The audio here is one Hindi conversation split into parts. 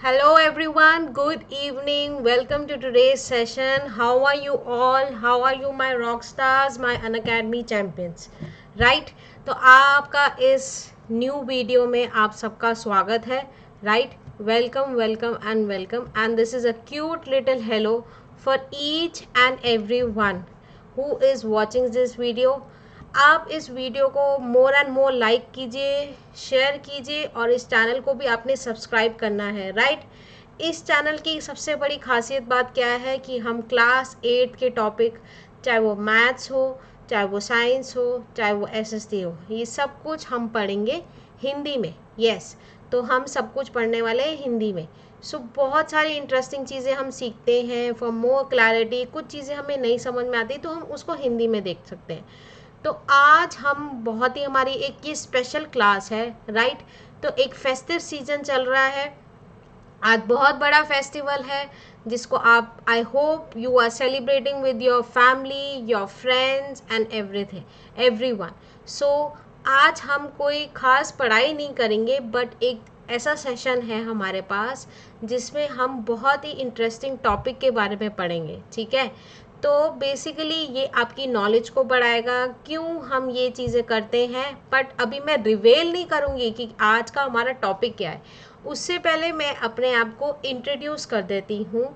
Hello everyone, good evening. Welcome to today's session. How are you all? How are you my rock stars, my Unacademy champions? Right? तो आपका इस न्यू वीडियो में आप सबका स्वागत है. Right? Welcome, welcome and welcome. And this is a cute little hello for each and everyone who is watching this video. आप इस वीडियो को मोर एंड मोर लाइक कीजिए, शेयर कीजिए और इस चैनल को भी आपने सब्सक्राइब करना है. राइट? इस चैनल की सबसे बड़ी खासियत बात क्या है कि हम क्लास 8 के टॉपिक, चाहे वो मैथ्स हो, चाहे वो साइंस हो, चाहे वो एसएसटी हो, ये सब कुछ हम पढ़ेंगे हिंदी में. यस, तो हम सब कुछ पढ़ने वाले हैं हिंदी में. सो बहुत सारी इंटरेस्टिंग चीज़ें हम सीखते हैं. फॉर मोर क्लैरिटी, कुछ चीज़ें हमें नहीं समझ में आती तो हम उसको हिंदी में देख सकते हैं. तो आज हम बहुत ही, हमारी एक ये स्पेशल क्लास है. राइट? तो एक फेस्टिव सीजन चल रहा है. आज बहुत बड़ा फेस्टिवल है जिसको आप, I hope you are celebrating with your family, your friends and everyone. So आज हम कोई ख़ास पढ़ाई नहीं करेंगे, बट एक ऐसा सेशन है हमारे पास जिसमें हम बहुत ही इंटरेस्टिंग टॉपिक के बारे में पढ़ेंगे. ठीक है? तो बेसिकली ये आपकी नॉलेज को बढ़ाएगा. क्यों हम ये चीज़ें करते हैं, बट अभी मैं रिवेल नहीं करूँगी कि आज का हमारा टॉपिक क्या है. उससे पहले मैं अपने आप को इंट्रोड्यूस कर देती हूँ.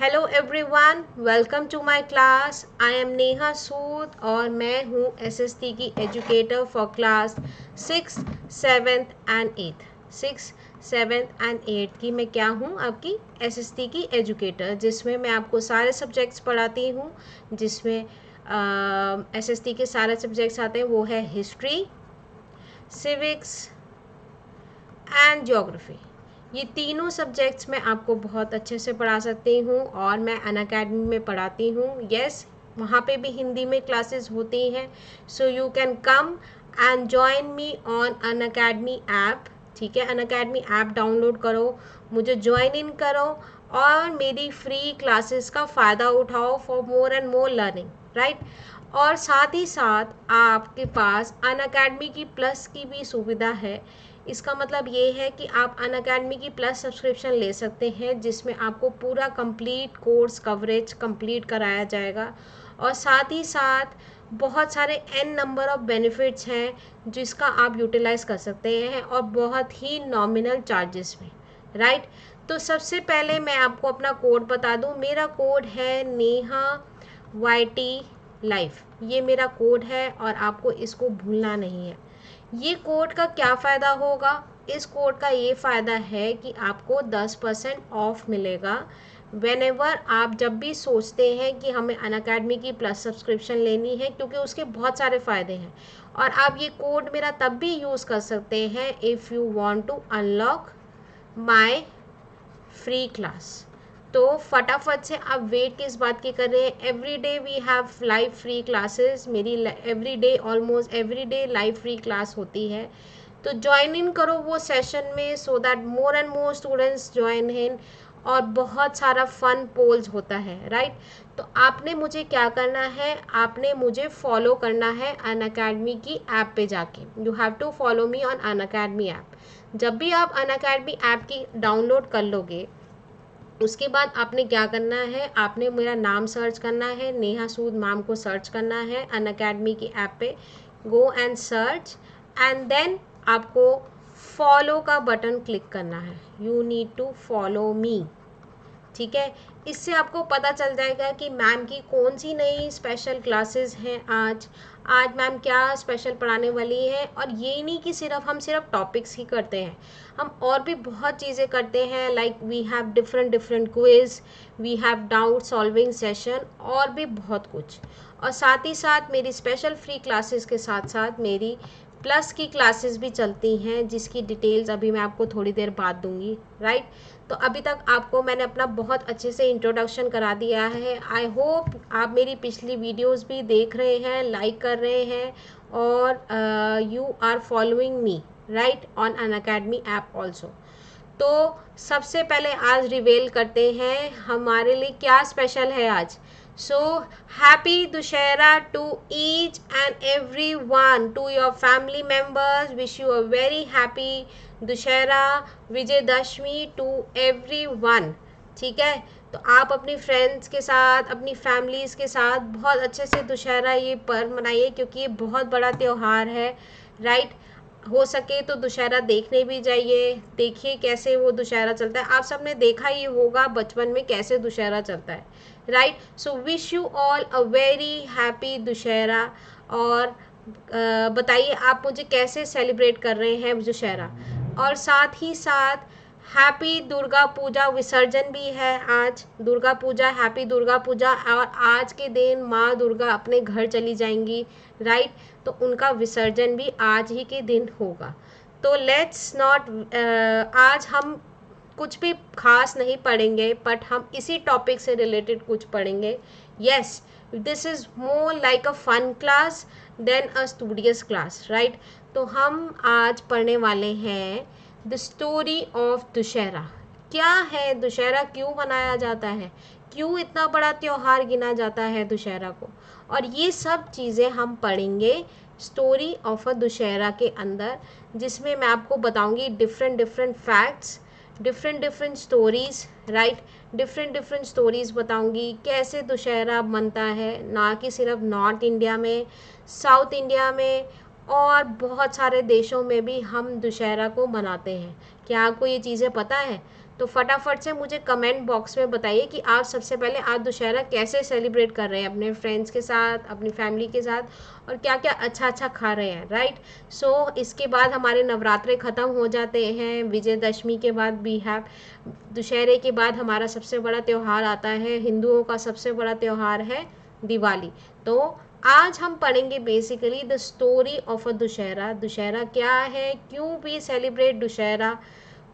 Hello everyone, welcome to my class. I am Neha Sood और मैं हूँ एसएसटी की educator for class 6, 7 and 8. 6, 7 and 8 की मैं क्या हूँ, आपकी एसएसटी की एजुकेटर, जिसमें मैं आपको सारे सब्जेक्ट्स पढ़ाती हूँ. जिसमें एसएसटी के सारे सब्जेक्ट्स आते हैं, वो है हिस्ट्री, सिविक्स एंड ज्योग्राफी. ये तीनों सब्जेक्ट्स मैं आपको बहुत अच्छे से पढ़ा सकती हूँ और मैं अनअकैडमी में पढ़ाती हूँ. यस, वहाँ पे भी हिंदी में क्लासेस होती हैं. So you can come and join me on Unacademy app. ठीक है? अनअकैडमी ऐप डाउनलोड करो, मुझे ज्वाइन इन करो और मेरी फ्री क्लासेस का फ़ायदा उठाओ for more and more learning. Right? और साथ ही साथ आपके पास अनअकैडमी की प्लस की भी सुविधा है. इसका मतलब ये है कि आप अनअकैडमी की प्लस सब्सक्रिप्शन ले सकते हैं, जिसमें आपको पूरा कंप्लीट कोर्स कवरेज कंप्लीट कराया जाएगा. और साथ ही साथ बहुत सारे n नंबर ऑफ बेनिफिट्स हैं जिसका आप यूटिलाइज़ कर सकते हैं और बहुत ही नॉमिनल चार्जेस में. राइट? तो सबसे पहले मैं आपको अपना कोड बता दूं. मेरा कोड है नेहा YT लाइफ. ये मेरा कोड है और आपको इसको भूलना नहीं है. ये कोड का क्या फ़ायदा होगा? इस कोड का ये फ़ायदा है कि आपको 10% ऑफ मिलेगा व्हेनेवर आप जब भी सोचते हैं कि हमें अनअकैडमी की प्लस सब्सक्रिप्शन लेनी है, क्योंकि उसके बहुत सारे फ़ायदे हैं. और आप ये कोड मेरा तब भी यूज़ कर सकते हैं if you want to unlock my free class. तो फटाफट से आप वेट किस बात की कर रहे हैं? Every day we have live free classes. मेरी every day, almost every day live free class होती है. तो ज्वाइन इन करो वो सेशन में, so that more and more students join in. और बहुत सारा फन पोल्स होता है. राइट? तो आपने मुझे क्या करना है, आपने मुझे फॉलो करना है अनअकैडमी की ऐप पे जाके. You have to follow me on Unacademy app. जब भी आप अनअकैडमी ऐप की डाउनलोड कर लोगे, उसके बाद आपने क्या करना है, आपने मेरा नाम सर्च करना है, नेहा सूद मैम को सर्च करना है अनअकैडमी की ऐप पे. Go and search and then आपको फॉलो का बटन क्लिक करना है. You need to follow me. ठीक है? इससे आपको पता चल जाएगा कि मैम की कौन सी नई स्पेशल क्लासेस हैं आज मैम क्या स्पेशल पढ़ाने वाली है. और ये नहीं कि हम सिर्फ टॉपिक्स ही करते हैं, हम और भी बहुत चीज़ें करते हैं. Like we have different quiz, we have doubt solving session और भी बहुत कुछ. और साथ ही साथ मेरी स्पेशल फ्री क्लासेस के साथ साथ मेरी प्लस की क्लासेस भी चलती हैं, जिसकी डिटेल्स अभी मैं आपको थोड़ी देर बाद दूंगी. राइट? तो अभी तक आपको मैंने अपना बहुत अच्छे से इंट्रोडक्शन करा दिया है. आई होप आप मेरी पिछली वीडियोस भी देख रहे हैं, लाइक कर रहे हैं और you are following me right on Unacademy app also. तो सबसे पहले आज रिवेल करते हैं हमारे लिए क्या स्पेशल है आज. So happy Dussehra to each and every one, to your family members, wish you a very happy Dussehra, Vijayadashami to everyone. ठीक है, तो आप अपनी फ्रेंड्स के साथ, अपनी फैमिलीज़ के साथ बहुत अच्छे से दुशहरा ये पर्व मनाइए, क्योंकि ये बहुत बड़ा त्यौहार है, राइट। हो सके तो दुशहरा देखने भी जाइए, देखिए कैसे वो दुशहरा चलता है। आप सबने देखा ही होगा बचपन में कैसे दुशहरा चलता है, right. So wish you all a very happy Dussehra. और बताइए आप मुझे कैसे सेलिब्रेट कर रहे हैं दुशहरा। और साथ ही साथ हैप्पी दुर्गा पूजा विसर्जन भी है आज, दुर्गा पूजा, हैप्पी दुर्गा पूजा। और आज के दिन माँ दुर्गा अपने घर चली जाएंगी, राइट। तो उनका विसर्जन भी आज ही के दिन होगा। तो लेट्स नॉट, आज हम कुछ भी खास नहीं पढ़ेंगे, बट हम इसी टॉपिक से रिलेटेड कुछ पढ़ेंगे। Yes, this is more like a fun class than a studious class, right. तो हम आज पढ़ने वाले हैं द स्टोरी ऑफ दुशहरा। क्या है दुशहरा, क्यों मनाया जाता है, क्यों इतना बड़ा त्यौहार गिना जाता है दुशहरा को, और ये सब चीज़ें हम पढ़ेंगे स्टोरी ऑफ अ दुशहरा के अंदर, जिसमें मैं आपको बताऊंगी different different facts, different different stories, right. Different different stories बताऊंगी कैसे दुशहरा बनता है, ना कि सिर्फ नॉर्थ इंडिया में, साउथ इंडिया में और बहुत सारे देशों में भी हम दुशहरा को मनाते हैं। क्या आपको ये चीज़ें पता है? तो फटाफट से मुझे कमेंट बॉक्स में बताइए कि आप सबसे पहले आज दुशहरा कैसे सेलिब्रेट कर रहे हैं अपने फ्रेंड्स के साथ, अपनी फैमिली के साथ, और क्या क्या अच्छा अच्छा खा रहे हैं, राइट। सो इसके बाद हमारे नवरात्रे ख़त्म हो जाते हैं, विजयदशमी के बाद भी है, दुशहरे के बाद हमारा सबसे बड़ा त्यौहार आता है, हिंदुओं का सबसे बड़ा त्यौहार है दिवाली। तो आज हम पढ़ेंगे basically the story of a Dussehra. Dussehra क्या है, क्यों भी celebrate Dussehra,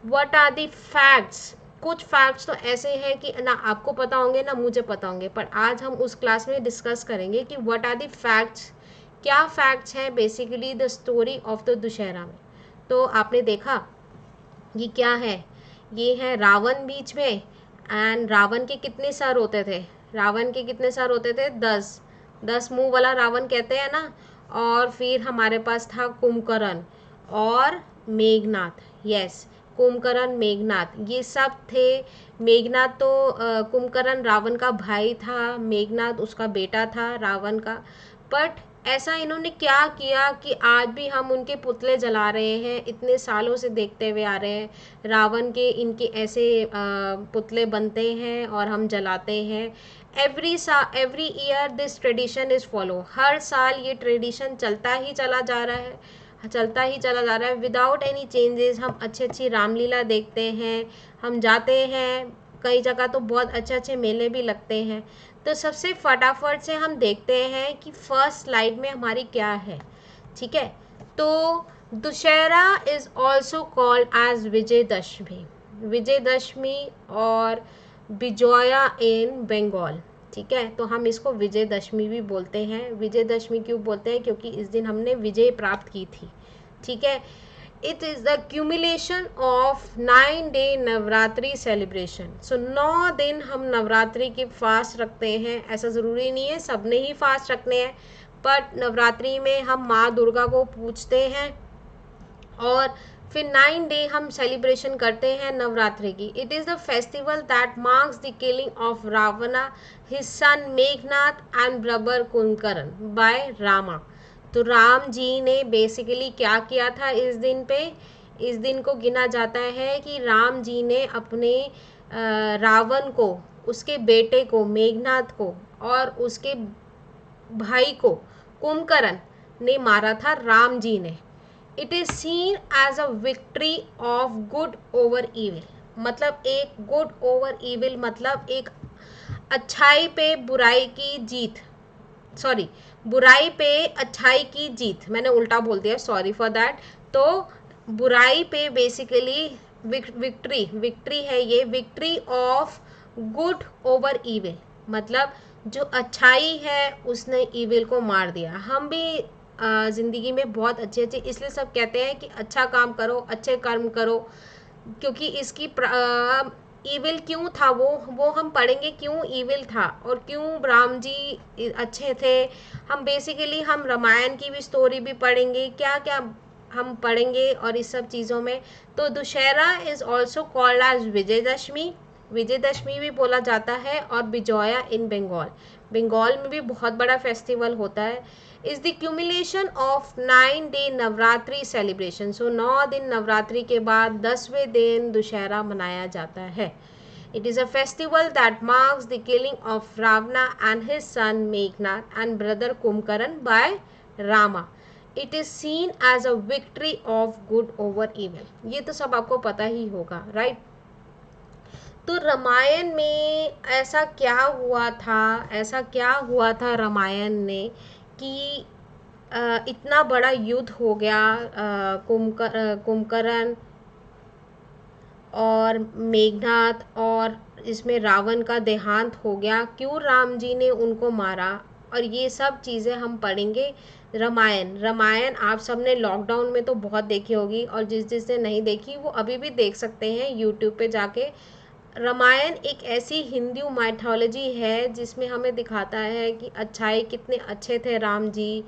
what are the facts. कुछ फैक्ट्स तो ऐसे हैं कि ना आपको पता होंगे ना मुझे पता होंगे, पर आज हम उस क्लास में डिस्कस करेंगे कि व्हाट आर द फैक्ट्स, क्या फैक्ट्स हैं basically the story of the Dussehra में। तो आपने देखा ये क्या है, ये है रावण बीच में, एंड रावण के कितने सर होते थे, रावण के कितने सर होते थे, 10, 10 मुंह वाला रावण कहते हैं ना। और फिर हमारे पास था कुंभकर्ण और मेघनाथ, यस, कुंभकर्ण मेघनाथ ये सब थे। मेघनाथ तो कुंभकर्ण रावण का भाई था, मेघनाथ उसका बेटा था रावण का। बट ऐसा इन्होंने क्या किया कि आज भी हम उनके पुतले जला रहे हैं, इतने सालों से देखते हुए आ रहे हैं रावण के, इनके ऐसे पुतले बनते हैं और हम जलाते हैं। Every year this tradition is follow, हर साल ये ट्रेडिशन चलता ही चला जा रहा है, चलता ही चला जा रहा है विदाउट एनी चेंजेस। हम अच्छी अच्छी रामलीला देखते हैं, हम जाते हैं, कई जगह तो बहुत अच्छे अच्छे मेले भी लगते हैं। तो सबसे फटाफट से हम देखते हैं कि फर्स्ट स्लाइड में हमारी क्या है, ठीक है। तो Dussehra is also called as Vijayadashami, Vijayadashami और बिजोया इन बंगाल, ठीक है। तो हम इसको विजयदशमी भी बोलते हैं। विजयदशमी क्यों बोलते हैं, क्योंकि इस दिन हमने विजय प्राप्त की थी, ठीक है। It is the cumulation of 9-day Navratri celebration. So 9 दिन हम नवरात्रि के फास्ट रखते हैं, ऐसा ज़रूरी नहीं है सबने ही फास्ट रखने हैं, बट नवरात्रि में हम माँ दुर्गा को पूजते हैं और फिर 9 डे हम सेलिब्रेशन करते हैं नवरात्रि की। It is the festival that marks the killing of Ravana, his son Meghnath and brother Kumbhakarna by Rama. तो राम जी ने बेसिकली क्या किया था इस दिन पे, इस दिन को गिना जाता है कि राम जी ने अपने रावण को, उसके बेटे को मेघनाथ को और उसके भाई को कुंभकर्ण ने मारा था राम जी ने। It is seen as a victory of good over evil, मतलब एक गुड ओवर इविल, मतलब एक अच्छाई पे बुराई की जीत, सॉरी बुराई पे अच्छाई की जीत, मैंने उल्टा बोल दिया, सॉरी फॉर दैट। तो बुराई पे बेसिकली विक्ट्री, विक्ट्री है ये, victory of good over evil, मतलब जो अच्छाई है उसने इविल को मार दिया। हम भी ज़िंदगी में बहुत अच्छे अच्छे, इसलिए सब कहते हैं कि अच्छा काम करो, अच्छे कर्म करो, क्योंकि इसकी ईविल क्यों था वो हम पढ़ेंगे, क्यों ईविल था और क्यों राम जी अच्छे थे। हम बेसिकली हम रामायण की भी स्टोरी भी पढ़ेंगे, क्या क्या हम पढ़ेंगे और इस सब चीज़ों में। तो Dussehra is also called as Vijayadashami, Vijayadashami भी बोला जाता है, और बिजोया इन बंगाल, बंगाल में भी बहुत बड़ा फेस्टिवल होता है। Is the cumulation of 9 day Navratri celebration. So 9 दिन नवरात्रि के बाद 10वें दिन दुशहरा मनाया जाता है। It is a festival that marks the killing of Ravana and his son Meghnad and brother Kumkaran by Rama. It is seen as a victory of good over evil. ये तो सब आपको पता ही होगा, राइट। तो रामायण में ऐसा क्या हुआ था, ऐसा क्या हुआ था रामायण में कि इतना बड़ा युद्ध हो गया, कुंभकर्ण और मेघनाथ, और इसमें रावण का देहांत हो गया, क्यों राम जी ने उनको मारा, और ये सब चीज़ें हम पढ़ेंगे। रामायण आप सबने लॉकडाउन में तो बहुत देखी होगी, और जिसने नहीं देखी वो अभी भी देख सकते हैं यूट्यूब पे जाके। रामायण एक ऐसी हिंदू माइथोलॉजी है जिसमें हमें दिखाता है कि अच्छाई कितने अच्छे थे राम जी,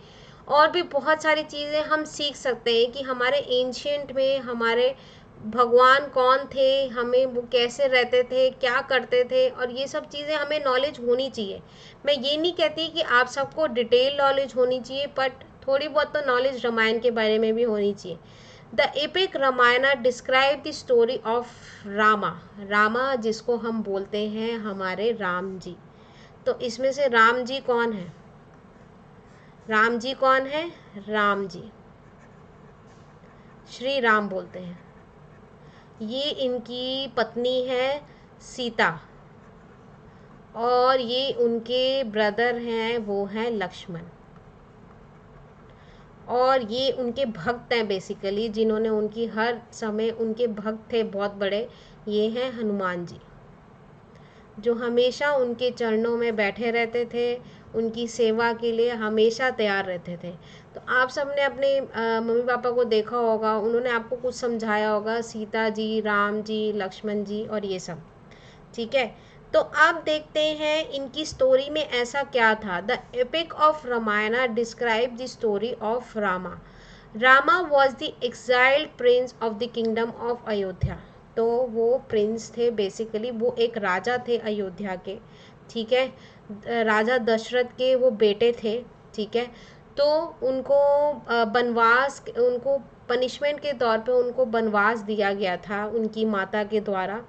और भी बहुत सारी चीज़ें हम सीख सकते हैं कि हमारे एंशियंट में हमारे भगवान कौन थे, हमें वो कैसे रहते थे, क्या करते थे, और ये सब चीज़ें हमें नॉलेज होनी चाहिए। मैं ये नहीं कहती कि आप सबको डिटेल नॉलेज होनी चाहिए, बट थोड़ी बहुत तो नॉलेज रामायण के बारे में भी होनी चाहिए। The epic Ramayana describe the story of Rama, Rama जिसको हम बोलते हैं हमारे राम जी। तो इसमें से राम जी कौन है, राम जी कौन है, राम जी श्री राम बोलते हैं। ये इनकी पत्नी है सीता, और ये उनके ब्रदर हैं, वो हैं लक्ष्मण, और ये उनके भक्त हैं बेसिकली, जिन्होंने उनकी हर समय उनके भक्त थे बहुत बड़े, ये हैं हनुमान जी, जो हमेशा उनके चरणों में बैठे रहते थे, उनकी सेवा के लिए हमेशा तैयार रहते थे। तो आप सबने अपने मम्मी पापा को देखा होगा, उन्होंने आपको कुछ समझाया होगा, सीता जी, राम जी, लक्ष्मण जी और ये सब, ठीक है। तो आप देखते हैं इनकी स्टोरी में ऐसा क्या था। The epic of Ramayana describe the story of Rama. Rama was the exiled prince of the kingdom of Ayodhya. तो वो प्रिंस थे बेसिकली, वो एक राजा थे अयोध्या के, ठीक है, राजा दशरथ के वो बेटे थे, ठीक है। तो उनको बनवास, उनको पनिशमेंट के तौर पे उनको बनवास दिया गया था उनकी माता के द्वारा,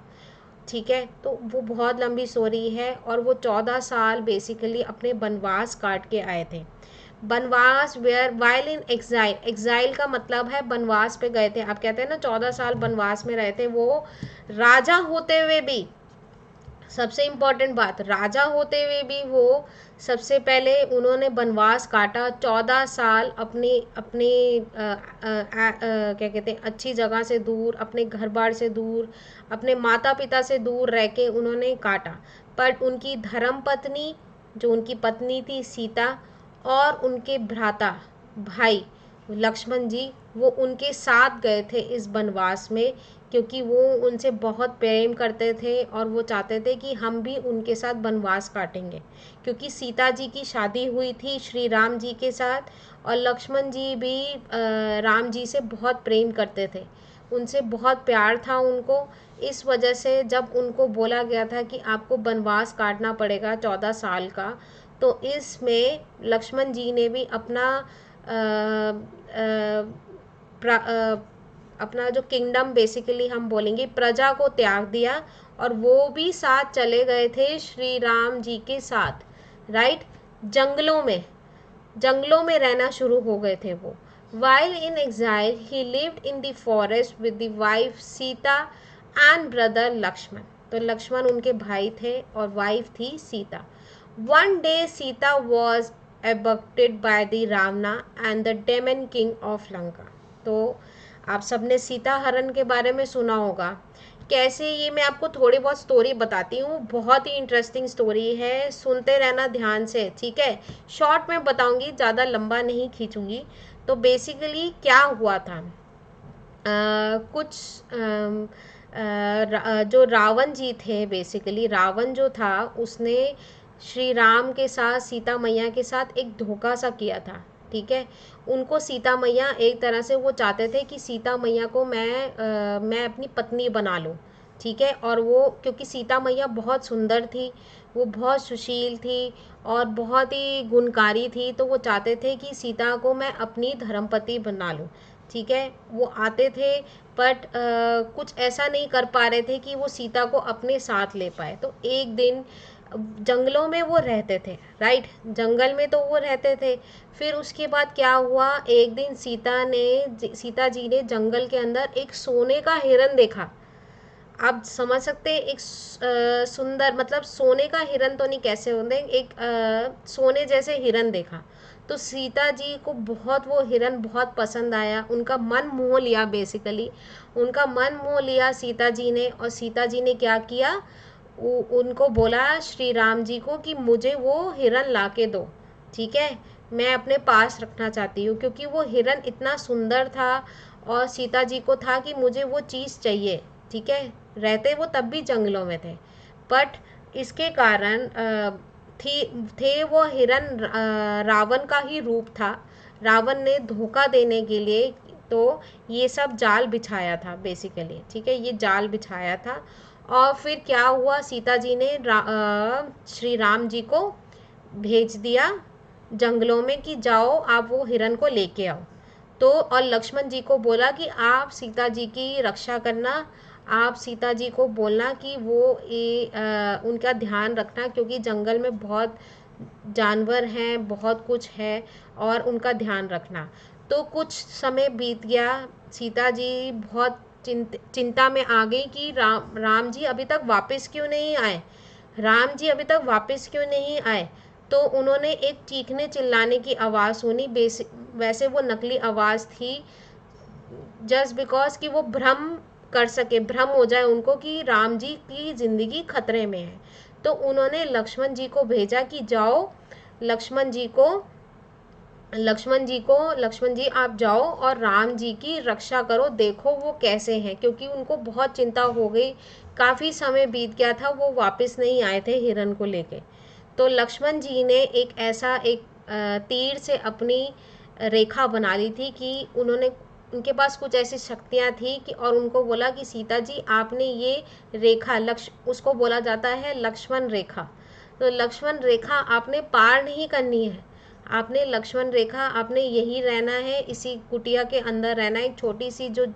ठीक है। तो वो बहुत लंबी स्टोरी है, और वो 14 साल बेसिकली अपने बनवास काट के आए थे। Banwas where while in exile, exile का मतलब है बनवास पे गए थे। आप कहते हैं ना 14 साल बनवास में रहे थे, वो राजा होते हुए भी, सबसे इम्पॉर्टेंट बात, राजा होते हुए भी वो सबसे पहले उन्होंने बनवास काटा 14 साल, अपने अपने क्या कहते हैं अच्छी जगह से दूर, अपने घर बार से दूर, अपने माता पिता से दूर रह के उन्होंने काटा। पर उनकी धर्म पत्नी, जो उनकी पत्नी थी सीता, और उनके भ्राता भाई लक्ष्मण जी, वो उनके साथ गए थे इस बनवास में, क्योंकि वो उनसे बहुत प्रेम करते थे, और वो चाहते थे कि हम भी उनके साथ बनवास काटेंगे, क्योंकि सीता जी की शादी हुई थी श्री राम जी के साथ, और लक्ष्मण जी भी राम जी से बहुत प्रेम करते थे, उनसे बहुत प्यार था उनको। इस वजह से जब उनको बोला गया था कि आपको बनवास काटना पड़ेगा 14 साल का, तो इसमें लक्ष्मण जी ने भी अपना अपना जो किंगडम बेसिकली हम बोलेंगे प्रजा को त्याग दिया, और वो भी साथ चले गए थे श्री राम जी के साथ, राइट। जंगलों में रहना शुरू हो गए थे वो। While in exile he lived in the forest with the wife Sita and brother Lakshman. तो लक्ष्मण उनके भाई थे और वाइफ थी Sita. One day Sita was abducted by the Ravana and the demon king of Lanka। तो आप सबने सीता हरण के बारे में सुना होगा। कैसे, ये मैं आपको थोड़ी बहुत स्टोरी बताती हूँ, बहुत ही इंटरेस्टिंग स्टोरी है, सुनते रहना ध्यान से, ठीक है। शॉर्ट में बताऊँगी, ज़्यादा लंबा नहीं खींचूँगी। तो बेसिकली क्या हुआ था, कुछ जो रावण जी थे, बेसिकली रावण जो था उसने श्री राम के साथ, सीता मैया के साथ एक धोखा सा किया था। ठीक है, उनको सीता मैया, एक तरह से वो चाहते थे कि सीता मैया को मैं अपनी पत्नी बना लूँ। ठीक है, और वो क्योंकि सीता मैया बहुत सुंदर थी, वो बहुत सुशील थी और बहुत ही गुणकारी थी, तो वो चाहते थे कि सीता को मैं अपनी धर्मपत्नी बना लूँ। ठीक है, वो आते थे बट कुछ ऐसा नहीं कर पा रहे थे कि वो सीता को अपने साथ ले पाए। तो एक दिन जंगलों में वो रहते थे, राइट, जंगल में तो वो रहते थे। फिर उसके बाद क्या हुआ, एक दिन सीता जी ने जंगल के अंदर एक सोने का हिरन देखा। आप समझ सकते हैं, एक सुंदर, मतलब सोने का हिरन तो नहीं, कैसे होते, एक सोने जैसे हिरन देखा। तो सीता जी को बहुत वो हिरन बहुत पसंद आया, उनका मन मोह लिया, बेसिकली उनका मन मोह लिया सीता जी ने। और सीता जी ने क्या किया, उनको बोला श्री राम जी को कि मुझे वो हिरन ला के दो। ठीक है, मैं अपने पास रखना चाहती हूँ, क्योंकि वो हिरन इतना सुंदर था और सीता जी को था कि मुझे वो चीज़ चाहिए। ठीक है, रहते वो तब भी जंगलों में थे, बट इसके कारण थी थे वो हिरन रावण का ही रूप था। रावण ने धोखा देने के लिए तो ये सब जाल बिछाया था, बेसिकली। ठीक है, ये जाल बिछाया था। और फिर क्या हुआ, सीता जी ने श्री राम जी को भेज दिया जंगलों में कि जाओ आप वो हिरन को लेके आओ। तो और लक्ष्मण जी को बोला कि आप सीता जी की रक्षा करना, आप सीता जी को बोलना कि वो उनका ध्यान रखना, क्योंकि जंगल में बहुत जानवर हैं, बहुत कुछ है, और उनका ध्यान रखना। तो कुछ समय बीत गया, सीता जी बहुत चिंता में आ गई कि राम जी अभी तक वापस क्यों नहीं आए, राम जी अभी तक वापस क्यों नहीं आए। तो उन्होंने एक चीखने चिल्लाने की आवाज़ सुनी, वैसे वो नकली आवाज़ थी, जस्ट बिकॉज कि वो भ्रम कर सके, भ्रम हो जाए उनको कि राम जी की ज़िंदगी खतरे में है। तो उन्होंने लक्ष्मण जी को भेजा कि जाओ, लक्ष्मण जी को लक्ष्मण जी आप जाओ और राम जी की रक्षा करो, देखो वो कैसे हैं, क्योंकि उनको बहुत चिंता हो गई, काफ़ी समय बीत गया था, वो वापस नहीं आए थे हिरन को लेके। तो लक्ष्मण जी ने एक तीर से अपनी रेखा बना ली थी कि उनके पास कुछ ऐसी शक्तियाँ थी कि, और उनको बोला कि सीता जी आपने ये रेखा, उसको बोला जाता है लक्ष्मण रेखा। तो लक्ष्मण रेखा आपने पार नहीं करनी है, आपने लक्ष्मण रेखा, आपने यही रहना है, इसी कुटिया के अंदर रहना है। एक छोटी सी जो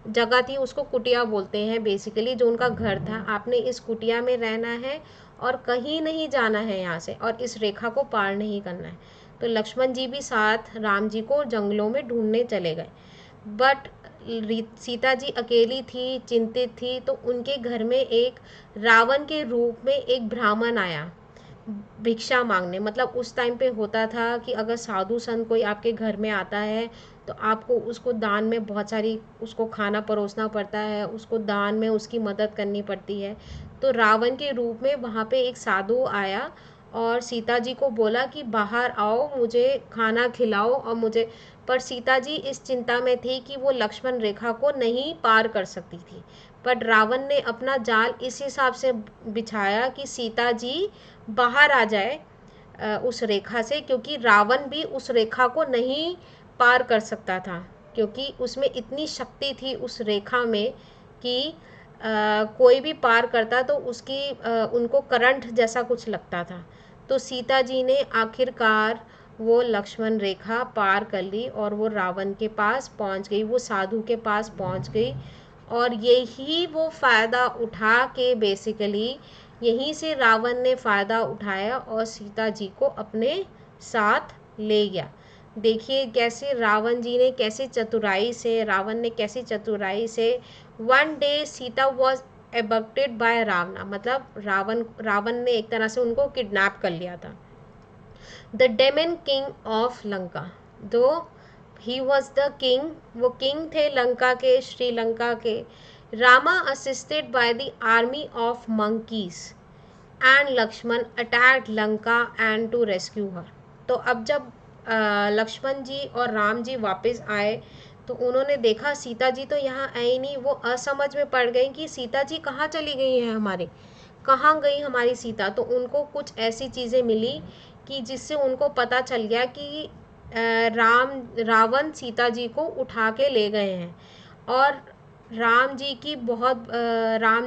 जगह थी उसको कुटिया बोलते हैं, बेसिकली जो उनका घर था, आपने इस कुटिया में रहना है और कहीं नहीं जाना है यहाँ से, और इस रेखा को पार नहीं करना है। तो लक्ष्मण जी भी साथ राम जी को जंगलों में ढूंढने चले गए, बट सीता जी अकेली थी, चिंतित थी। तो उनके घर में एक रावण के रूप में एक ब्राह्मण आया भिक्षा मांगने। मतलब उस टाइम पे होता था कि अगर साधु संत कोई आपके घर में आता है तो आपको उसको दान में बहुत सारी उसको खाना परोसना पड़ता है, उसको दान में उसकी मदद करनी पड़ती है। तो रावण के रूप में वहाँ पे एक साधु आया और सीता जी को बोला कि बाहर आओ, मुझे खाना खिलाओ, और मुझे, पर सीता जी इस चिंता में थी कि वो लक्ष्मण रेखा को नहीं पार कर सकती थी। बट रावण ने अपना जाल इस हिसाब से बिछाया कि सीता जी बाहर आ जाए उस रेखा से, क्योंकि रावण भी उस रेखा को नहीं पार कर सकता था, क्योंकि उसमें इतनी शक्ति थी उस रेखा में कि कोई भी पार करता तो उनको करंट जैसा कुछ लगता था। तो सीता जी ने आखिरकार वो लक्ष्मण रेखा पार कर ली और वो रावण के पास पहुंच गई, वो साधु के पास पहुंच गई। और यही वो फ़ायदा उठा के, बेसिकली यहीं से रावण ने फ़ायदा उठाया और सीता जी को अपने साथ ले गया। देखिए कैसे रावण ने कैसी चतुराई से, one day Sita was abducted by Ravana, मतलब रावण ने एक तरह से उनको किडनैप कर लिया था। The demon king of Lanka, though he was the king, वो किंग थे लंका के, श्रीलंका के। Rama assisted by the army of monkeys and Lakshman attacked Lanka and to rescue her. तो अब जब लक्ष्मण जी और राम जी वापस आए तो उन्होंने देखा सीता जी तो यहाँ आई नहीं, वो असमझ में पड़ गई कि सीता जी कहाँ चली गई हैं हमारी, कहाँ गई हमारी सीता। तो उनको कुछ ऐसी चीज़ें मिली कि जिससे उनको पता चल गया कि रावण सीता जी को उठा के ले गए हैं। और राम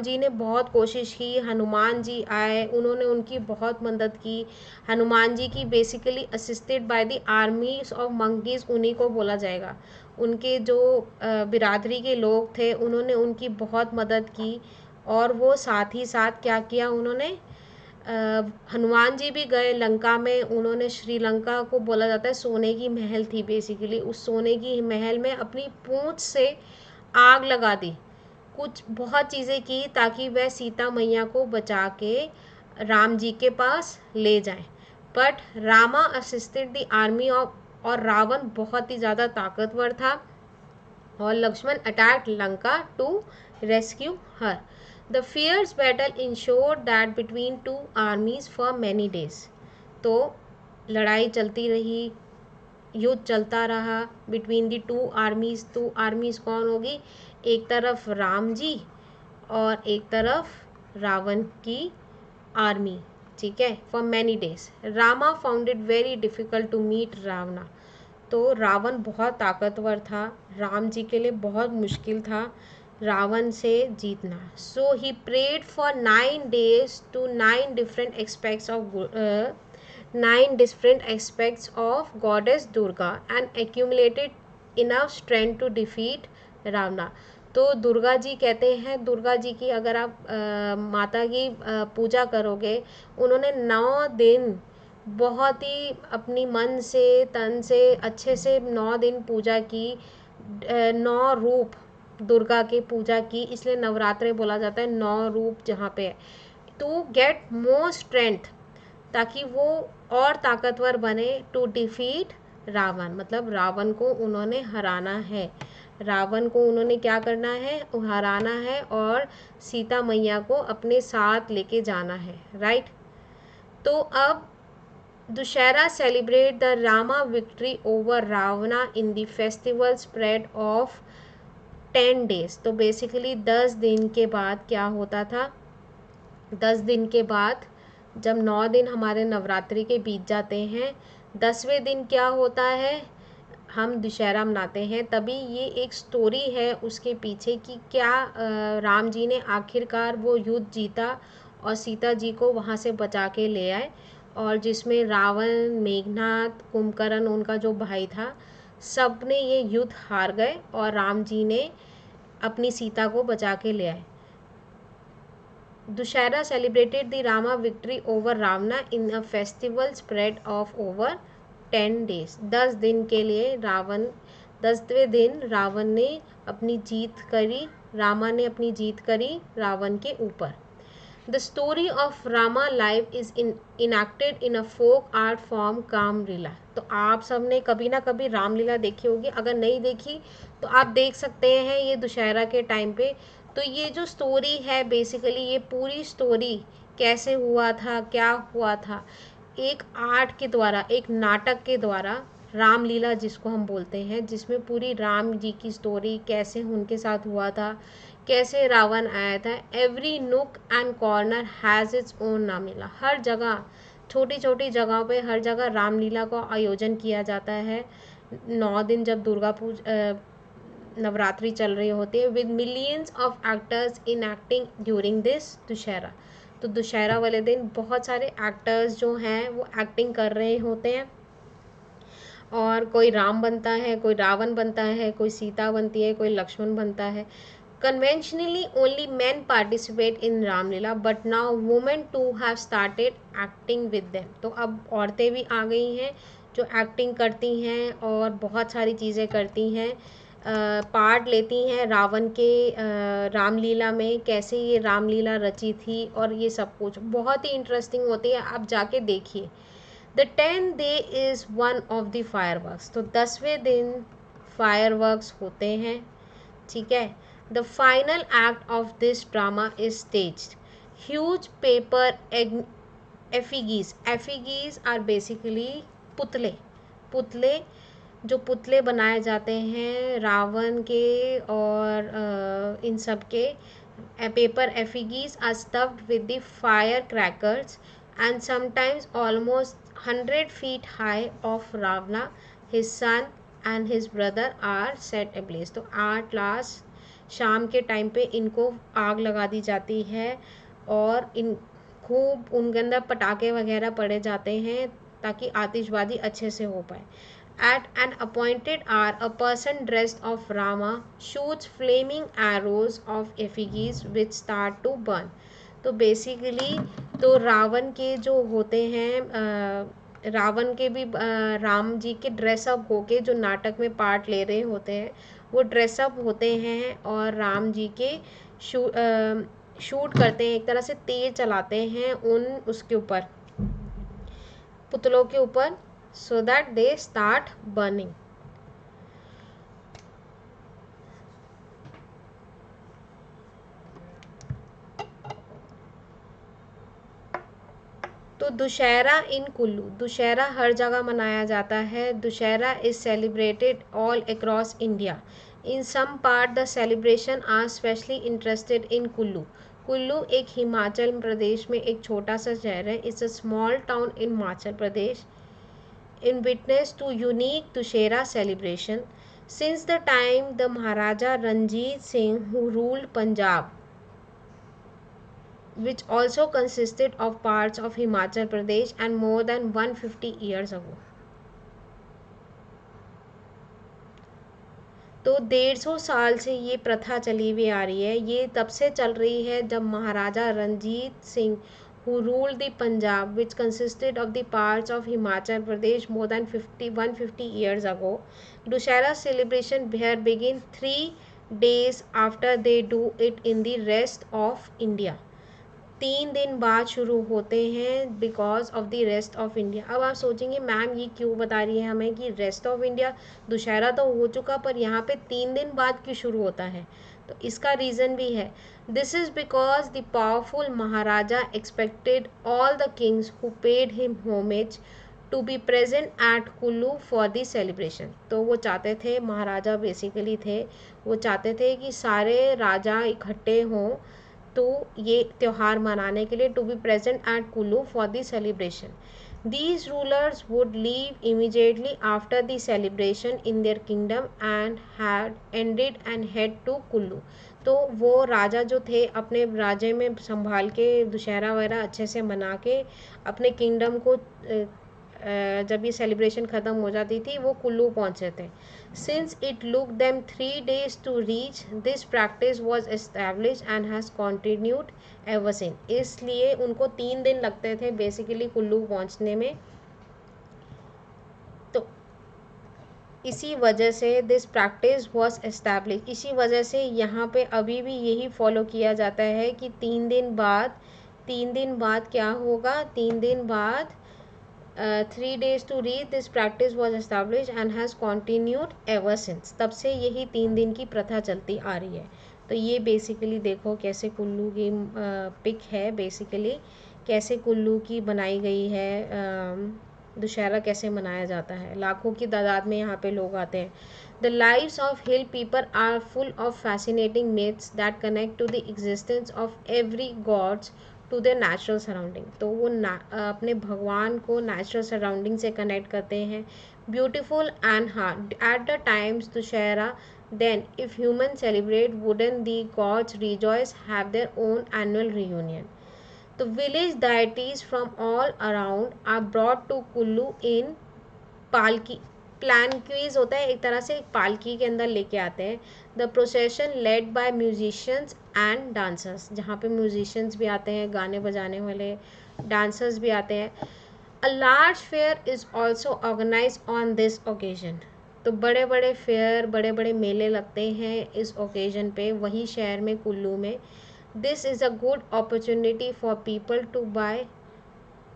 जी ने बहुत कोशिश की, हनुमान जी आए, उन्होंने उनकी बहुत मदद की। हनुमान जी की basically assisted by the armies of monkeys, उन्हीं को बोला जाएगा। उनके जो बिरादरी के लोग थे उन्होंने उनकी बहुत मदद की। और वो साथ ही साथ क्या किया उन्होंने, हनुमान जी भी गए लंका में। उन्होंने श्रीलंका को बोला जाता है सोने की महल थी बेसिकली, उस सोने की महल में अपनी पूंछ से आग लगा दी, कुछ बहुत चीज़ें की ताकि वह सीता मैया को बचा के राम जी के पास ले जाए। But Rama assisted the army of, और रावण बहुत ही ज़्यादा ताकतवर था, और Lakshman attacked Lanka to rescue her. The fierce battle ensured that between two armies for many days. तो लड़ाई चलती रही, युद्ध चलता रहा between the two armies. Two armies कौन होगी, एक तरफ राम जी और एक तरफ रावण की आर्मी, ठीक है। For many days Rama found it very difficult to meet Ravana. तो रावण बहुत ताकतवर था, राम जी के लिए बहुत मुश्किल था रावण से जीतना। So he prayed for 9 days to 9 different aspects of goddess Durga and accumulated enough strength to defeat Ravana। तो दुर्गा जी कहते हैं, दुर्गा जी की अगर आप माता की पूजा करोगे, उन्होंने 9 दिन बहुत ही अपनी मन से तन से अच्छे से 9 दिन पूजा की, 9 रूप दुर्गा की पूजा की, इसलिए नवरात्रे बोला जाता है 9 रूप जहाँ पे है। टू गेट मोर स्ट्रेंथ, ताकि वो और ताकतवर बने। टू डिफीट रावण, मतलब रावण को उन्होंने हराना है, रावण को उन्होंने क्या करना है, हराना है, और सीता मैया को अपने साथ लेके जाना है, राइट। तो अब Dussehra celebrate the Rama victory over Ravana in the festival spread of 10 days। तो बेसिकली 10 दिन के बाद क्या होता था, 10 दिन के बाद जब 9 दिन हमारे नवरात्रि के बीत जाते हैं, 10वें दिन क्या होता है, हम दुशहरा मनाते हैं। तभी ये एक स्टोरी है उसके पीछे कि क्या राम जी ने आखिरकार वो युद्ध जीता और सीता जी को वहाँ से बचा के ले आए, और जिसमें रावण, मेघनाथ, कुंभकर्ण उनका जो भाई था, सब ने ये युद्ध हार गए और राम जी ने अपनी सीता को बचा के ले आए। Dussehra celebrated the Rama victory over Ravana in a festival spread of over 10 days। 10 दिन के लिए 10वें दिन रावण ने अपनी जीत करी, रामा ने अपनी जीत करी रावण के ऊपर। The story of Rama life is enacted in a folk art form Ramlila. तो आप सब ने कभी ना कभी रामलीला देखी होगी, अगर नहीं देखी तो आप देख सकते हैं ये दुशहरा के टाइम पे। तो ये जो स्टोरी है बेसिकली, ये पूरी स्टोरी कैसे हुआ था, क्या हुआ था, एक आर्ट के द्वारा, एक नाटक के द्वारा, रामलीला जिसको हम बोलते हैं, जिसमें पूरी राम जी की स्टोरी कैसे उनके साथ हुआ था, कैसे रावण आया था। Every nook and corner has its own Ramlila. हर जगह, छोटी छोटी जगहों पे हर जगह रामलीला का आयोजन किया जाता है। 9 दिन जब नवरात्रि चल रही होती है, with millions of actors in acting during this Dussehra. तो दुशहरा वाले दिन बहुत सारे एक्टर्स जो हैं वो एक्टिंग कर रहे होते हैं, और कोई राम बनता है, कोई रावण बनता है, कोई सीता बनती है, कोई लक्ष्मण बनता है। Conventionally only man participate in Ramlila, but now women too have started acting with them. तो अब औरतें भी आ गई हैं जो एक्टिंग करती हैं और बहुत सारी चीज़ें करती हैं, पार्ट लेती हैं रावण के रामलीला में, कैसे ये रामलीला रची थी, और ये सब कुछ बहुत ही इंटरेस्टिंग होती है, आप जाके देखिए। The 10th day is one of the fireworks. तो 10वें दिन फायरवर्क्स होते हैं, ठीक है। The final act of this drama is staged. Huge paper effigies, effigies are basically पुतले, पुतले जो पुतले बनाए जाते हैं रावण के और इन सब के, paper effigies are stuffed with the firecrackers and sometimes almost 100 feet high of Ravana, his son and his brother are set ablaze. तो 8 शाम के टाइम पे इनको आग लगा दी जाती है और इन खूब उनके अंदर पटाखे वगैरह पड़े जाते हैं ताकि आतिशबाजी अच्छे से हो पाए. At an appointed hour, a person dressed of Rama shoots flaming arrows of effigies which start to burn. तो बेसिकली तो रावण के जो होते हैं, रावण के भी राम जी के ड्रेसअप होके जो नाटक में पार्ट ले रहे होते हैं वो ड्रेसअप होते हैं और राम जी के शूट करते हैं, एक तरह से तीर चलाते हैं उन उसके ऊपर, पुतलों के ऊपर, so that they start burning. तो दुशहरा इन कुल्लू, दुशहरा हर जगह मनाया जाता है. Dussehra is celebrated all across India. In some part the celebration are specially interested in Kullu. Kullu एक हिमाचल प्रदेश में एक छोटा सा शहर है. It's a small town in Himachal Pradesh. In witness to unique Dussehra celebration since the time the Maharaja Ranjit Singh who ruled Punjab, which also consisted of parts of Himachal Pradesh and more than 150 years ago. तो 150 साल से ये प्रथा चली हुई आ रही है. ये तब से चल रही है जब महाराजा Ranjit Singh who ruled the Punjab, which consisted of the parts of Himachal Pradesh more than 150 years ago. Dussehra celebration here begin 3 days after they do it in the rest of India. 3 दिन बाद शुरू होते हैं because of the rest of India. अब आप सोचेंगे मैम ये क्यों बता रही है हमें कि रेस्ट ऑफ इंडिया, दुशहरा तो हो चुका पर यहाँ पे 3 दिन बाद क्यों शुरू होता है. तो इसका रीज़न भी है. This is because the powerful Maharaja expected all the kings who paid him homage to be present at Kullu for the celebration. तो वो चाहते थे, महाराजा बेसिकली थे, वो चाहते थे कि सारे राजा इकट्ठे हों तो ये त्यौहार मनाने के लिए, to be present at Kullu for the celebration. These rulers would leave immediately after the celebration in their kingdom and had ended and head to Kullu. तो वो राजा जो थे अपने राज्य में संभाल के दुशहरा वगैरह अच्छे से मना के अपने किंगडम को जब ये सेलिब्रेशन ख़त्म हो जाती थी वो कुल्लू पहुँचे थे. Since it look them 3 days to reach, this practice was establish and has continued ever since. इसलिए उनको 3 दिन लगते थे बेसिकली कुल्लू पहुँचने में. तो इसी वजह से दिस प्रैक्टिस वॉज एस्टैब्लिश, इसी वजह से यहाँ पे अभी भी यही फॉलो किया जाता है कि 3 दिन बाद क्या होगा, 3 दिन बाद 3 days to read, this practice was established and has continued ever since. तब से यही 3 दिन की प्रथा चलती आ रही है. तो ये बेसिकली देखो कैसे कुल्लू की पिक है, बेसिकली कैसे कुल्लू की बनाई गई है, दुशहरा कैसे मनाया जाता है. लाखों की तादाद में यहाँ पे लोग आते हैं. The lives of hill people are full of fascinating myths that connect to the existence of every gods to the natural surrounding. तो वो अपने भगवान को नेचुरल सराउंडिंग से कनेक्ट करते हैं. Beautiful and hard at the times Dussehra then if human celebrate wooden the gods rejoice have their own annual reunion. तो village deities from all around are brought to Kullu in palki. Palanquins होता है एक तरह से, एक पालकी के अंदर लेके आते हैं. The procession led by musicians and dancers, जहाँ पे म्यूजिशियंस भी आते हैं, गाने बजाने वाले डांसर्स भी आते हैं. A large fair is also organise on this occasion. तो बड़े बड़े फेयर, बड़े बड़े मेले लगते हैं इस ओकेजन पे, वही शहर में कुल्लू में. This is a good opportunity for people to buy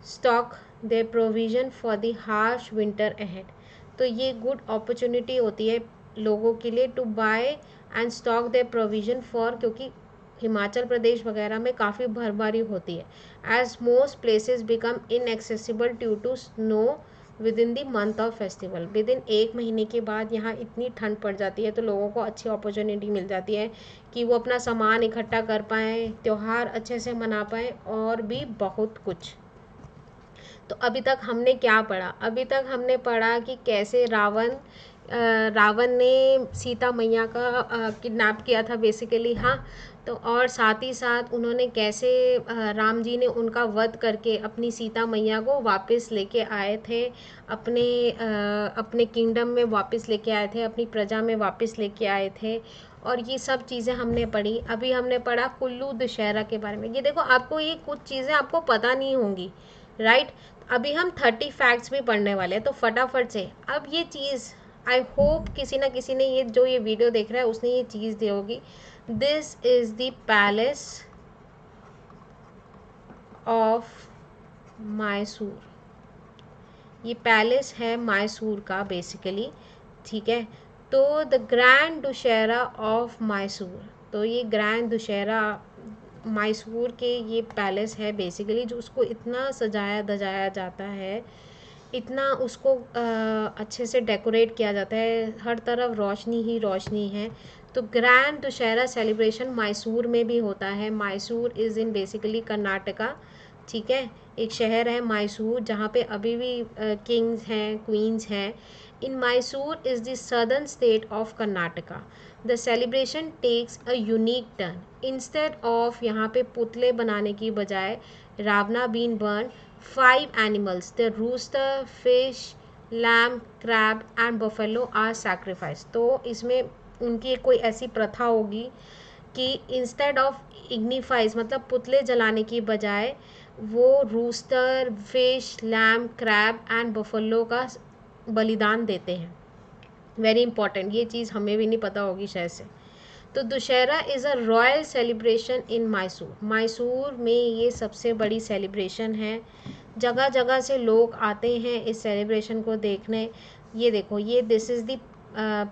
stock their provision for the harsh winter ahead. तो ये गुड अपॉर्चुनिटी होती है लोगों के लिए to buy and stock their provision for, क्योंकि हिमाचल प्रदेश वगैरह में काफ़ी बर्फबारी होती है. As most places become inaccessible due to snow within the month of festival. Within 1 महीने के बाद यहाँ इतनी ठंड पड़ जाती है तो लोगों को अच्छी अपॉर्चुनिटी मिल जाती है कि वो अपना सामान इकट्ठा कर पाएँ, त्यौहार अच्छे से मना पाएँ और भी बहुत कुछ। तो अभी तक हमने क्या पढ़ा? अभी तक हमने पढ़ा कि कैसे रावण ने सीता मैया का किडनैप किया था बेसिकली, हाँ। तो और साथ ही साथ उन्होंने कैसे राम जी ने उनका वध करके अपनी सीता मैया को वापस लेके आए थे, अपने किंगडम में वापस लेके आए थे, अपनी प्रजा में वापस लेके आए थे। और ये सब चीज़ें हमने पढ़ी। अभी हमने पढ़ा कुल्लू दशहरा के बारे में। ये देखो, आपको ये कुछ चीज़ें आपको पता नहीं होंगी, राइट। अभी हम 30 फैक्ट्स भी पढ़ने वाले हैं, तो फटाफट से अब ये चीज़, आई होप किसी ना किसी ने ये वीडियो देख रहा है उसने ये चीज़ दी होगी। This is the palace of Mysore. ये पैलेस है मैसूर का बेसिकली, ठीक है। तो the grand Dussehra of Mysore, तो ये ग्रैंड दुशहरा मैसूर के ये पैलेस है बेसिकली, जो उसको इतना सजाया धजाया जाता है, इतना उसको अच्छे से डेकोरेट किया जाता है, हर तरफ रोशनी ही रोशनी है। तो ग्रैंड दुशहरा सेलिब्रेशन मैसूर में भी होता है। Mysore is in basically Karnataka, ठीक है। एक शहर है मैसूर जहाँ पे अभी भी किंग्स हैं, क्वींस हैं। In Mysore is the southern state of Karnataka. The celebration takes a unique turn. Instead of यहाँ पे पुतले बनाने की बजाय Ravana been burn 5 animals, the rooster, fish, lamb, crab and buffalo are sacrifice. तो इसमें उनकी कोई ऐसी प्रथा होगी कि इंस्टेड ऑफ इग्निफाइज मतलब पुतले जलाने की बजाय वो rooster, fish, lamb, crab and buffalo का बलिदान देते हैं। वेरी इंपॉर्टेंट, ये चीज़ हमें भी नहीं पता होगी शायद से। तो Dussehra is a royal celebration in Mysore. Mysore में ये सबसे बड़ी सेलिब्रेशन है। जगह जगह से लोग आते हैं इस सेलिब्रेशन को देखने। ये देखो, ये this is the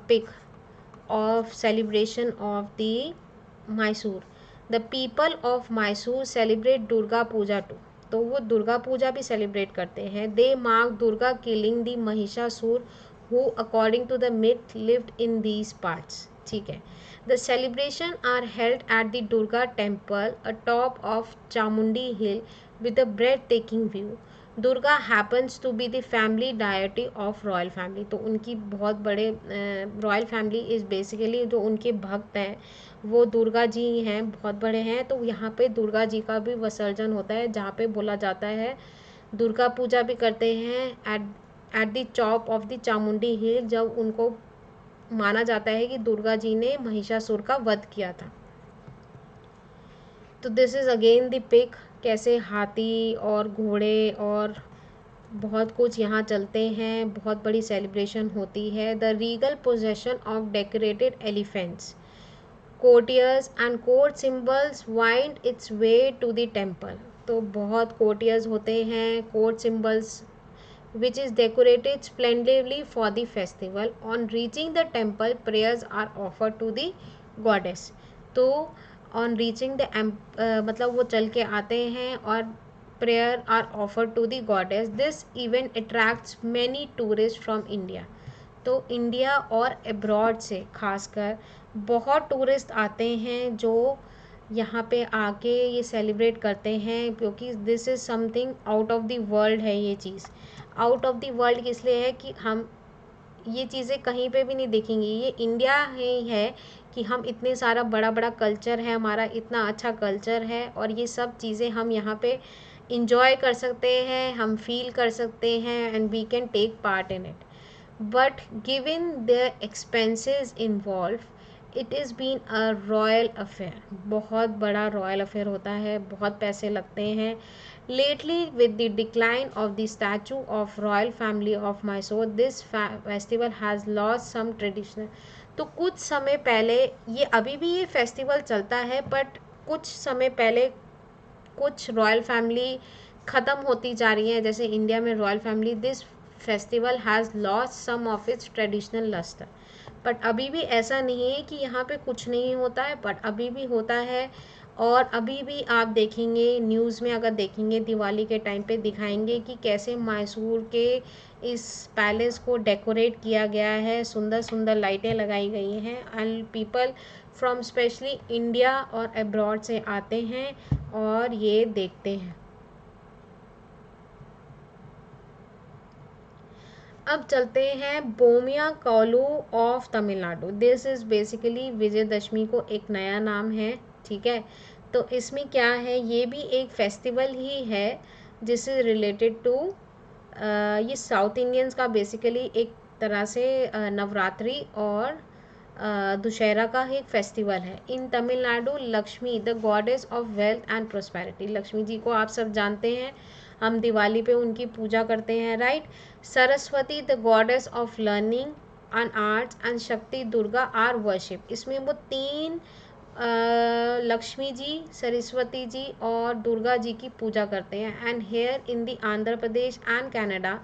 pic of celebration of the Mysore. The people of Mysore celebrate Durga Puja too. तो वो दुर्गा पूजा भी सेलिब्रेट करते हैं। They mark Durga killing the Mahishasur who according to the myth lived in these parts, ठीक है। The celebration are held at the Durga temple a top of Chamundi hill with a breathtaking view. Durga happens to be the family deity of royal family. तो उनकी बहुत बड़े रॉयल फैमिली इज़ बेसिकली जो उनके भक्त हैं वो दुर्गा जी हैं, बहुत बड़े हैं। तो यहाँ पे दुर्गा जी का भी विसर्जन होता है, जहाँ पे बोला जाता है दुर्गा पूजा भी करते हैं at the top of the Chamundi hill, जब उनको माना जाता है कि दुर्गा जी ने महिषासुर का वध किया था। तो this is again the pick, कैसे हाथी और घोड़े और बहुत कुछ यहाँ चलते हैं, बहुत बड़ी सेलिब्रेशन होती है। The regal possession of decorated elephants, courtiers and court symbols wind its way to the temple. तो बहुत कोर्टियर्स होते हैं, court symbols which is decorated splendidly for the festival. On reaching the temple, prayers are offered to the goddess. तो ऑन रीचिंग द मतलब वो चल के आते हैं और prayer are offer to the goddess. This event attracts many tourist from India. तो इंडिया और अब्रॉड से खासकर बहुत टूरिस्ट आते हैं जो यहाँ पे आके ये सेलिब्रेट करते हैं, क्योंकि this is something out of the world है। ये चीज़ आउट ऑफ द वर्ल्ड इसलिए है कि हम ये चीज़ें कहीं पे भी नहीं देखेंगे। ये इंडिया ही है कि हम इतने सारा बड़ा बड़ा कल्चर है हमारा, इतना अच्छा कल्चर है और ये सब चीज़ें हम यहाँ पे इंजॉय कर सकते हैं, हम फील कर सकते हैं and we can take part in it. But given the expenses involve, it is been a royal affair. बहुत बड़ा रॉयल अफेयर होता है, बहुत पैसे लगते हैं। Lately, with the decline of the statue of royal family of Mysore, this festival has lost some traditional। तो कुछ समय पहले, ये अभी भी ये फेस्टिवल चलता है, बट कुछ समय पहले कुछ रॉयल फैमिली ख़त्म होती जा रही है, जैसे इंडिया में royal family. This festival has lost some of its traditional lustre. But अभी भी ऐसा नहीं है कि यहाँ पे कुछ नहीं होता है, बट अभी भी होता है। और अभी भी आप देखेंगे न्यूज़ में, अगर देखेंगे दिवाली के टाइम पे दिखाएंगे कि कैसे मैसूर के इस पैलेस को डेकोरेट किया गया है, सुंदर सुंदर लाइटें लगाई गई हैं and people from specially India और अब्रॉड से आते हैं और ये देखते हैं। अब चलते हैं बोमिया कोलू of Tamil Nadu. This is basically Vijayadashami को एक नया नाम है, ठीक है। तो इसमें क्या है, ये भी एक फेस्टिवल ही है जिससे रिलेटेड टू ये साउथ इंडियंस का बेसिकली एक तरह से नवरात्रि और दुशहरा का एक फेस्टिवल है। In Tamil Nadu Lakshmi the goddess of wealth and prosperity, Lakshmi ji को आप सब जानते हैं, हम दिवाली पे उनकी पूजा करते हैं, right. Saraswati the goddess of learning and arts and शक्ति दुर्गा आर वर्शिप। इसमें वो तीन लक्ष्मी जी, सरस्वती जी और दुर्गा जी की पूजा करते हैं। And here in the Andhra Pradesh and Canada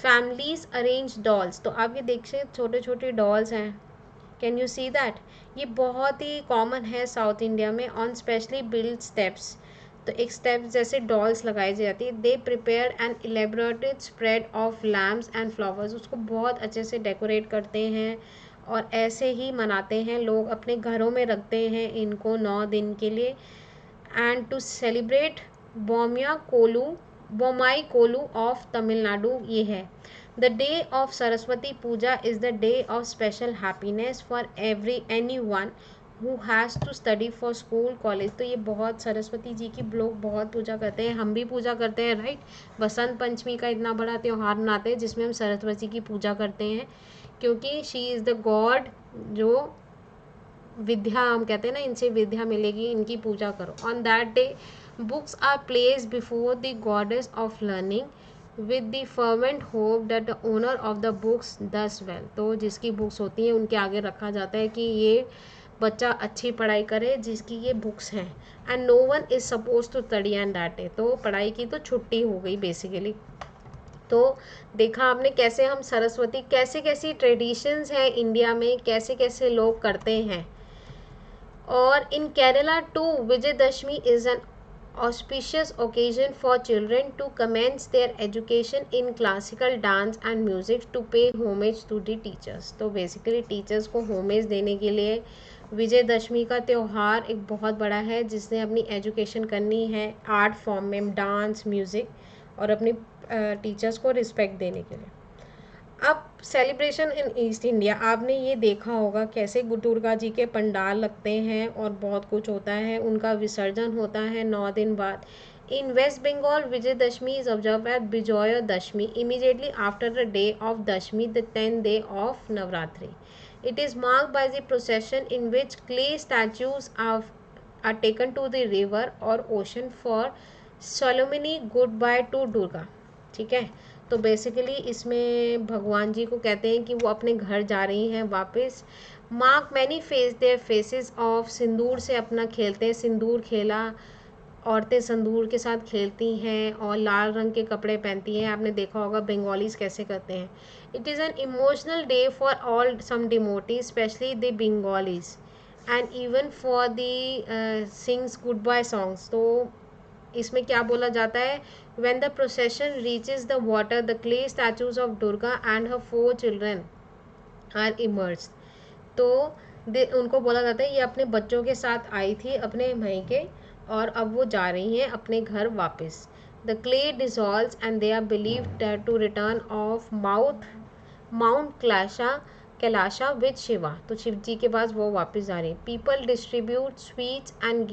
families arrange dolls. तो आप ये देखिए छोटे छोटे डॉल्स हैं, कैन यू सी दैट। ये बहुत ही कॉमन है साउथ इंडिया में ऑन स्पेशली बिल्ड स्टेप्स। तो एक स्टेप जैसे डॉल्स लगाई जाती है। They prepare an elaborated spread of lamps and flowers, उसको बहुत अच्छे से डेकोरेट करते हैं और ऐसे ही मनाते हैं लोग, अपने घरों में रखते हैं इनको 9 दिन के लिए। एंड टू सेलिब्रेट बोमिया कोलू बोमाई कोलू ऑफ तमिलनाडु ये है। The day of Saraswati Puja is the day of special happiness for anyone who has to study for school college. तो ये बहुत सरस्वती जी की लोग बहुत पूजा करते हैं, हम भी पूजा करते हैं, राइट। बसंत पंचमी का इतना बड़ा त्यौहार मनाते हैं जिसमें हम सरस्वती की पूजा करते हैं, क्योंकि शी इज़ द गॉड, जो विद्या हम कहते हैं ना, इनसे विद्या मिलेगी, इनकी पूजा करो। On that day books are place before the goddess of learning with the fervent hope that the owner of the books does well. तो जिसकी बुक्स होती हैं उनके आगे रखा जाता है कि ये बच्चा अच्छी पढ़ाई करे जिसकी ये बुक्स हैं। And no one is suppose to study and that day. तो पढ़ाई की तो छुट्टी हो गई बेसिकली। तो देखा आपने कैसे हम सरस्वती, कैसे कैसी ट्रेडिशंस हैं इंडिया में, कैसे कैसे लोग करते हैं। और in Kerala too Vijayadashami is an auspicious occasion for children to commence their education in classical dance and music to pay homage to the teachers। तो बेसिकली टीचर्स को होमेज देने के लिए विजयदशमी का त्यौहार एक बहुत बड़ा है, जिसने अपनी एजुकेशन करनी है आर्ट फॉर्म में, डांस, म्यूज़िक, और अपनी टीचर्स को रिस्पेक्ट देने के लिए। अब सेलिब्रेशन इन ईस्ट इंडिया, आपने ये देखा होगा कैसे दुर्गा जी के पंडाल लगते हैं और बहुत कुछ होता है, उनका विसर्जन होता है 9 दिन बाद। In West Bengal Vijayadashami is observe at Vijay Dashami immediately after the day of Dashami, the 10th day of Navratri. It is marked by the procession in which clay statues are taken to the river और ocean for solemnly goodbye to Durga, ठीक है। तो बेसिकली इसमें भगवान जी को कहते हैं कि वो अपने घर जा रही हैं वापस। Mark many face their faces of, सिंदूर से अपना खेलते हैं, सिंदूर खेला, औरतें सिंदूर के साथ खेलती हैं और लाल रंग के कपड़े पहनती हैं। आपने देखा होगा बंगालीज कैसे करते हैं। It is an emotional day for all some devotees specially the Bengalis and even for the sings goodbye songs. तो इसमें क्या बोला जाता है, when the procession reaches the water the clay statues of Durga and her 4 children are immersed। तो उनको बोला जाता है ये अपने बच्चों के साथ आई थी अपने मायके और अब वो जा रही हैं अपने घर वापस। the clay dissolves and they are believed to return of Mount Kailasa with Shiva. तो शिव जी के पास वो वापस जा रही है। People distribute sweets and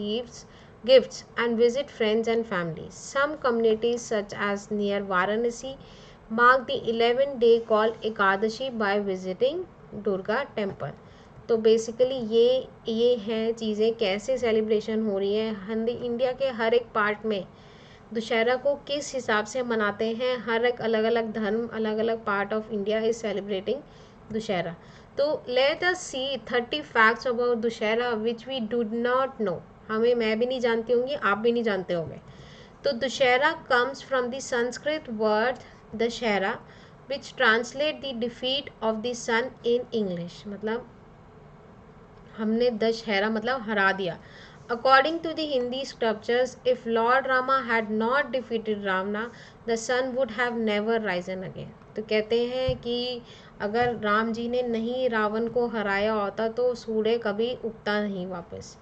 gifts and visit friends and families. Some communities such as near Varanasi mark the 11th day called Ekadashi by visiting Durga temple। तो बेसिकली ये हैं चीज़ें कैसे सेलिब्रेशन हो रही है। हिंदी इंडिया के हर एक पार्ट में दुशहरा को किस हिसाब से मनाते हैं, हर एक अलग अलग धर्म, अलग अलग part of India is celebrating Dussehra. तो let us see 30 facts about Dussehra which we do not know. हमें, मैं भी नहीं जानती होंगी, आप भी नहीं जानते होंगे। तो Dussehra comes from the Sanskrit word Dashahara which translate the defeat of the sun in English. मतलब हमने दशहरा मतलब हरा दिया। According to the Hindi scriptures, if Lord Rama had not defeated Ravana, the sun would have never risen again. तो कहते हैं कि अगर राम जी ने नहीं रावण को हराया होता तो सूर्य कभी उगता नहीं वापस.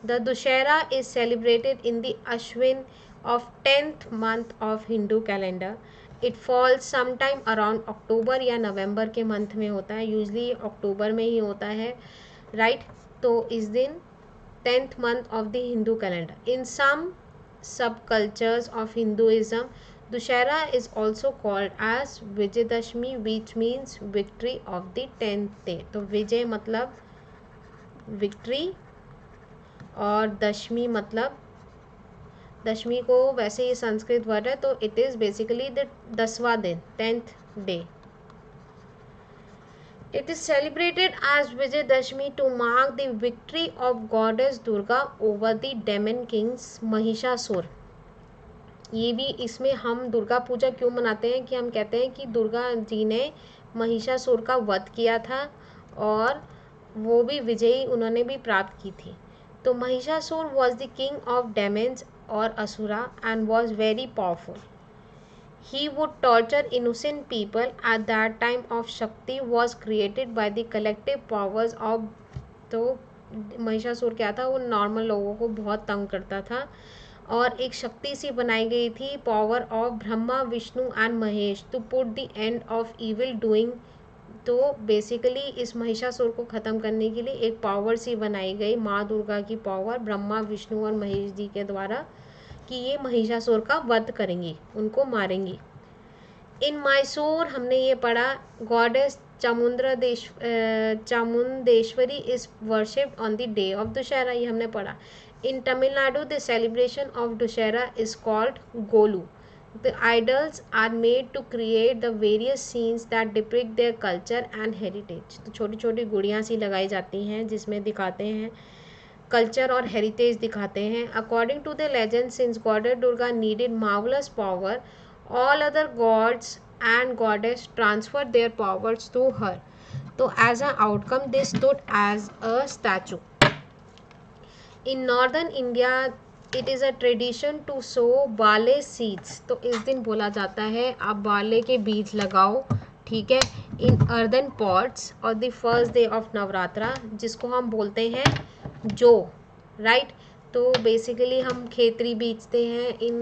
The Dussehra is celebrated in the Ashwin of 10th month of Hindu calendar. It falls sometime around अक्टूबर या नवंबर के मंथ में होता है. यूजली अक्टूबर में ही होता है, राइट. तो इस दिन 10th month of the Hindu calendar. In some subcultures of Hinduism, Dussehra is also called as Vijayadashmi, which means victory of the 10th day. तो विजय मतलब victory और दशमी मतलब, दशमी को वैसे ये संस्कृत वर्ड है, तो इट इज़ बेसिकली द 10वां दिन, 10th day. It is celebrated as Vijayadashmi to mark the victory of goddess Durga over the demon kings Mahishasur. ये भी, इसमें हम दुर्गा पूजा क्यों मनाते हैं कि हम कहते हैं कि दुर्गा जी ने महिषासुर का वध किया था और वो भी विजयी उन्होंने भी प्राप्त की थी. तो Mahishasur was the king of demons और asura and was very powerful. He would torture innocent people. At that time of Shakti was created by the collective powers of. तो महिषासुर क्या था, वो नॉर्मल लोगों को बहुत तंग करता था और एक शक्ति सी बनाई गई थी, power of Brahma Vishnu and Mahesh, to put the end of evil doing. तो बेसिकली इस महिषासुर को ख़त्म करने के लिए एक पावर सी बनाई गई, माँ दुर्गा की पावर ब्रह्मा विष्णु और महेश जी के द्वारा, कि ये महिषासुर का वध करेंगी, उनको मारेंगी. इन मैसूर हमने ये पढ़ा, goddess Chamundeshwari is worshipped on the day of Dussehra, ये हमने पढ़ा. In Tamil Nadu the celebration of Dussehra is called Golu. The idols are made to create the various scenes that depict their culture and heritage. तो छोटी छोटी गुड़ियाँ सी लगाई जाती हैं जिसमें दिखाते हैं कल्चर और हेरिटेज दिखाते हैं. According to the legend, since goddess Durga needed marvellous power, all other gods and goddess transferred their powers to her. So as an outcome they stood as a statue. In northern India it is a tradition to sow बाले seeds. तो इस दिन बोला जाता है आप बाले के बीज लगाओ, ठीक है, in earthen pots और the first day of Navratra, जिसको हम बोलते हैं जो, राइट. तो बेसिकली हम खेतरी बीजते हैं इन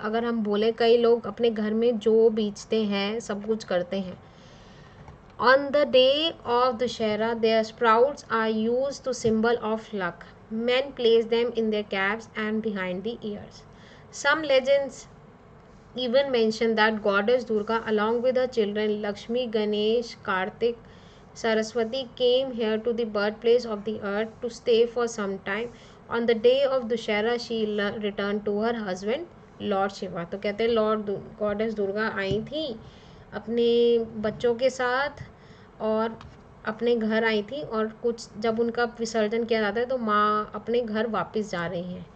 अगर हम बोले, कई लोग अपने घर में जो बीजते हैं, सब कुछ करते हैं. On the day of Dussehra there sprouts are use to symbol of luck. men place them in their caps and behind the ears. Some legends even mention that goddess Durga along with her children Lakshmi, Ganesh, Kartik, Saraswati came here to the birthplace of the earth to stay for some time. On the day of Dussehra she returned to her husband Lord Shiva. तो कहते हैं लॉर्ड गॉडेस दुर्गा आई थी अपने बच्चों के साथ और अपने घर आई थी, और कुछ जब उनका विसर्जन किया जाता है तो माँ अपने घर वापस जा रही हैं.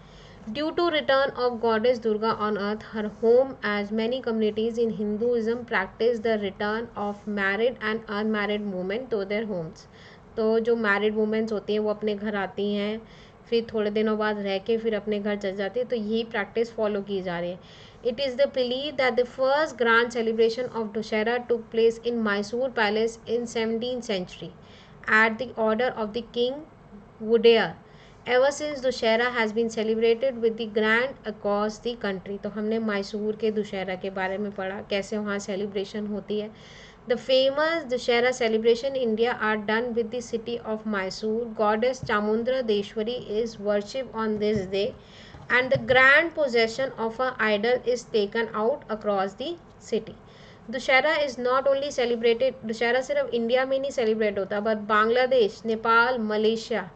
Due to return of goddess Durga on earth, her home, as many communities in Hinduism practice the return of married and unmarried women to their homes. तो जो मैरिड वुमेन्स होती हैं वो अपने घर आती हैं, फिर थोड़े दिनों बाद रह के फिर अपने घर चल जाती है. तो यही प्रैक्टिस फॉलो की जा रही है. It is the belief that the first grand celebration of Dussehra took place in Mysore Palace in 17th century at the order of the King Wudayar. Ever since Dussehra has been celebrated with the grand across the country. तो हमने मैसूर के दुशहरा के बारे में पढ़ा, कैसे वहाँ सेलिब्रेशन होती है. The famous Dussehra celebration in India are done with the city of Mysore. Goddess Chamundradeshwari is worshipped on this day, and the grand possession of her idol is taken out across the city. Dussehra is not only celebrated, Dussehra सिर्फ इंडिया में नहीं सेलिब्रेट होता, बट बांग्लादेश, नेपाल, मलेशिया,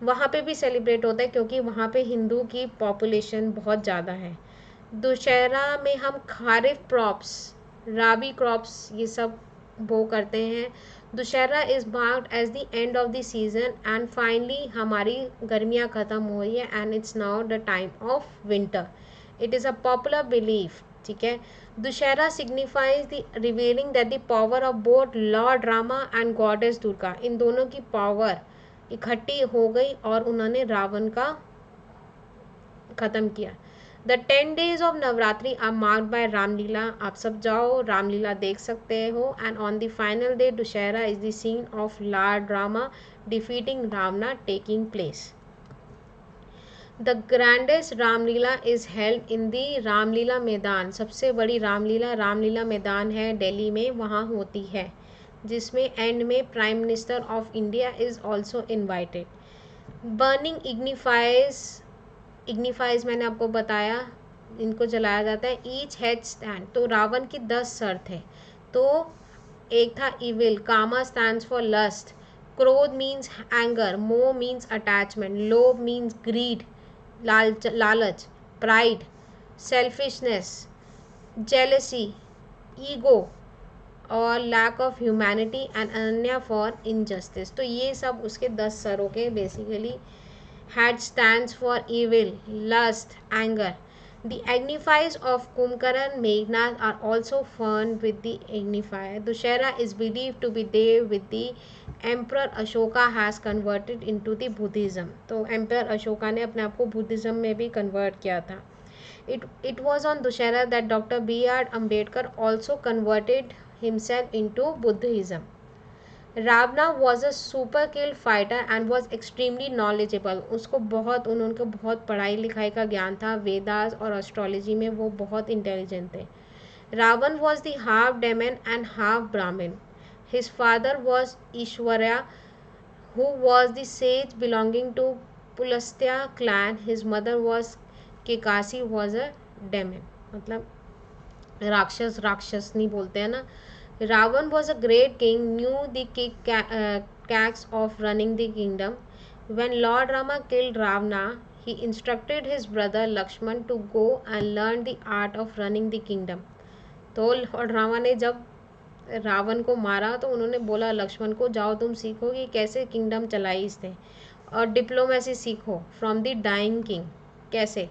वहाँ पे भी सेलिब्रेट होता है क्योंकि वहाँ पे हिंदू की पॉपुलेशन बहुत ज़्यादा है. दुशहरा में हम खारिफ क्रॉप्स, राबी क्रॉप्स, ये सब बो करते हैं. Dussehra is marked as the end of the season and finally हमारी गर्मियाँ ख़त्म हो रही है and it's now the time of winter. It is a popular belief, ठीक है. Dussehra signifies the revealing that the power of both lord Rama and goddess Durga, इन दोनों की पावर इकट्ठी हो गई और उन्होंने रावण का ख़त्म किया। The 10 days of Navratri are marked by Ramlila. आप सब जाओ रामलीला देख सकते हो। And on the final day Dussehra is the scene of lord drama defeating Ravana taking place. The grandest Ramlila is held in the Ramlila Maidan. सबसे बड़ी रामलीला मैदान है दिल्ली में, वहाँ होती है, जिसमें एंड में prime minister of India is also invited. Burning signifies मैंने आपको बताया, इनको जलाया जाता है। ईच हैड स्टैंड, तो रावण की 10 सर थे। तो एक था evil, kama stands for lust, krodh means anger, moh means attachment, lobh means greed lalach, pride, selfishness, jealousy, ego और लैक ऑफ ह्यूमैनिटी एंड अनन्या फॉर इनजस्टिस। तो ये सब उसके 10 सरों के बेसिकली। Head stands for evil, lust, anger. The agnifiers of Kumkaran Meghnad are also furned with the agnifier. Dussehra is believed to be day with the Emperor Ashoka has converted into the Buddhism. तो Emperor Ashoka ने अपने आप को बुद्धिज्म में भी कन्वर्ट किया था। It was on Dussehra that Dr. B.R. Ambedkar also converted himself into Buddhism. रावना was a super kill fighter and was extremely knowledgeable. उनको बहुत पढ़ाई लिखाई का ज्ञान था, वेदास और एस्ट्रोलॉजी में वो बहुत इंटेलिजेंट थे। Ravan was the half demon and half Brahmin. His father was Ishwarya who was the sage belonging to Pulastya clan. His mother was Kekasi was a demon, मतलब राक्षस नहीं बोलते हैं ना। Ravan was a great king, knew the cracks of running the kingdom. When Lord Rama killed Ravana, he instructed his brother Lakshman to go and learn the art of running the kingdom. तो लॉर्ड रामा ने जब रावण को मारा तो उन्होंने बोला लक्ष्मण को, जाओ तुम सीखो कि कैसे किंगडम चलाई इसने, और डिप्लोमेसी सीखो फ्रॉम द डाइंग किंग कैसे।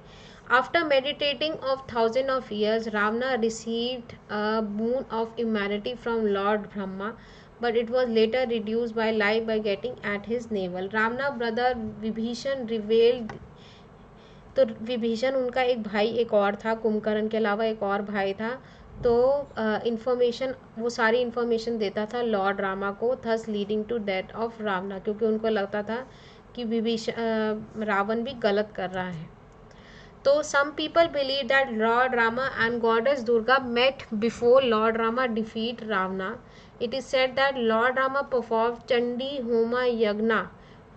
After meditating of thousands of years, Ravana received a boon of immortality from Lord Brahma, but it was later reduced by life by getting at his navel. Ravana brother Vibhishan revealed, तो विभीषण उनका एक भाई एक और था, कुंभकर्ण के अलावा एक और भाई था। तो इंफॉर्मेशन, वो सारी इंफॉर्मेशन देता था लॉर्ड रामा को, thus leading to death of Ravana, क्योंकि उनको लगता था कि रावण भी गलत कर रहा है। तो some people believe that Lord Rama and Goddess Durga met before Lord Rama defeat Ravana. It is said that Lord Rama performed Chandi Homa Yagna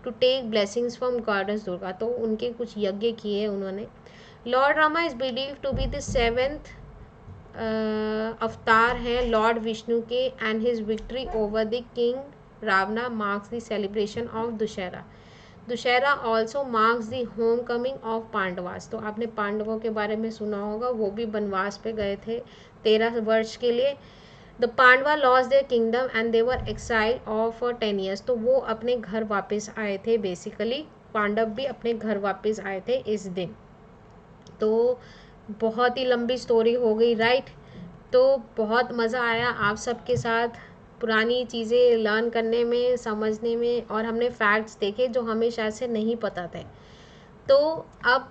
to take blessings from Goddess Durga. तो उनके कुछ यज्ञ किए उन्होंने। Lord Rama is believed to be the 7th अवतार हैं लॉर्ड विष्णु के, and his victory over the king Ravana marks the celebration of Dussehra. Dussehra also marks the homecoming of Pandavas. तो आपने पांडवों के बारे में सुना होगा, वो भी वनवास पे गए थे 13 वर्ष के लिए। The Pandava lost their kingdom and they were exile for 10 years। तो वो अपने घर वापस आए थे, बेसिकली पांडव भी अपने घर वापस आए थे इस दिन। तो बहुत ही लंबी स्टोरी हो गई, राइट। तो बहुत मज़ा आया आप सबके साथ पुरानी चीज़ें लर्न करने में, समझने में, और हमने फैक्ट्स देखे जो हमें शायद से नहीं पता थे। तो अब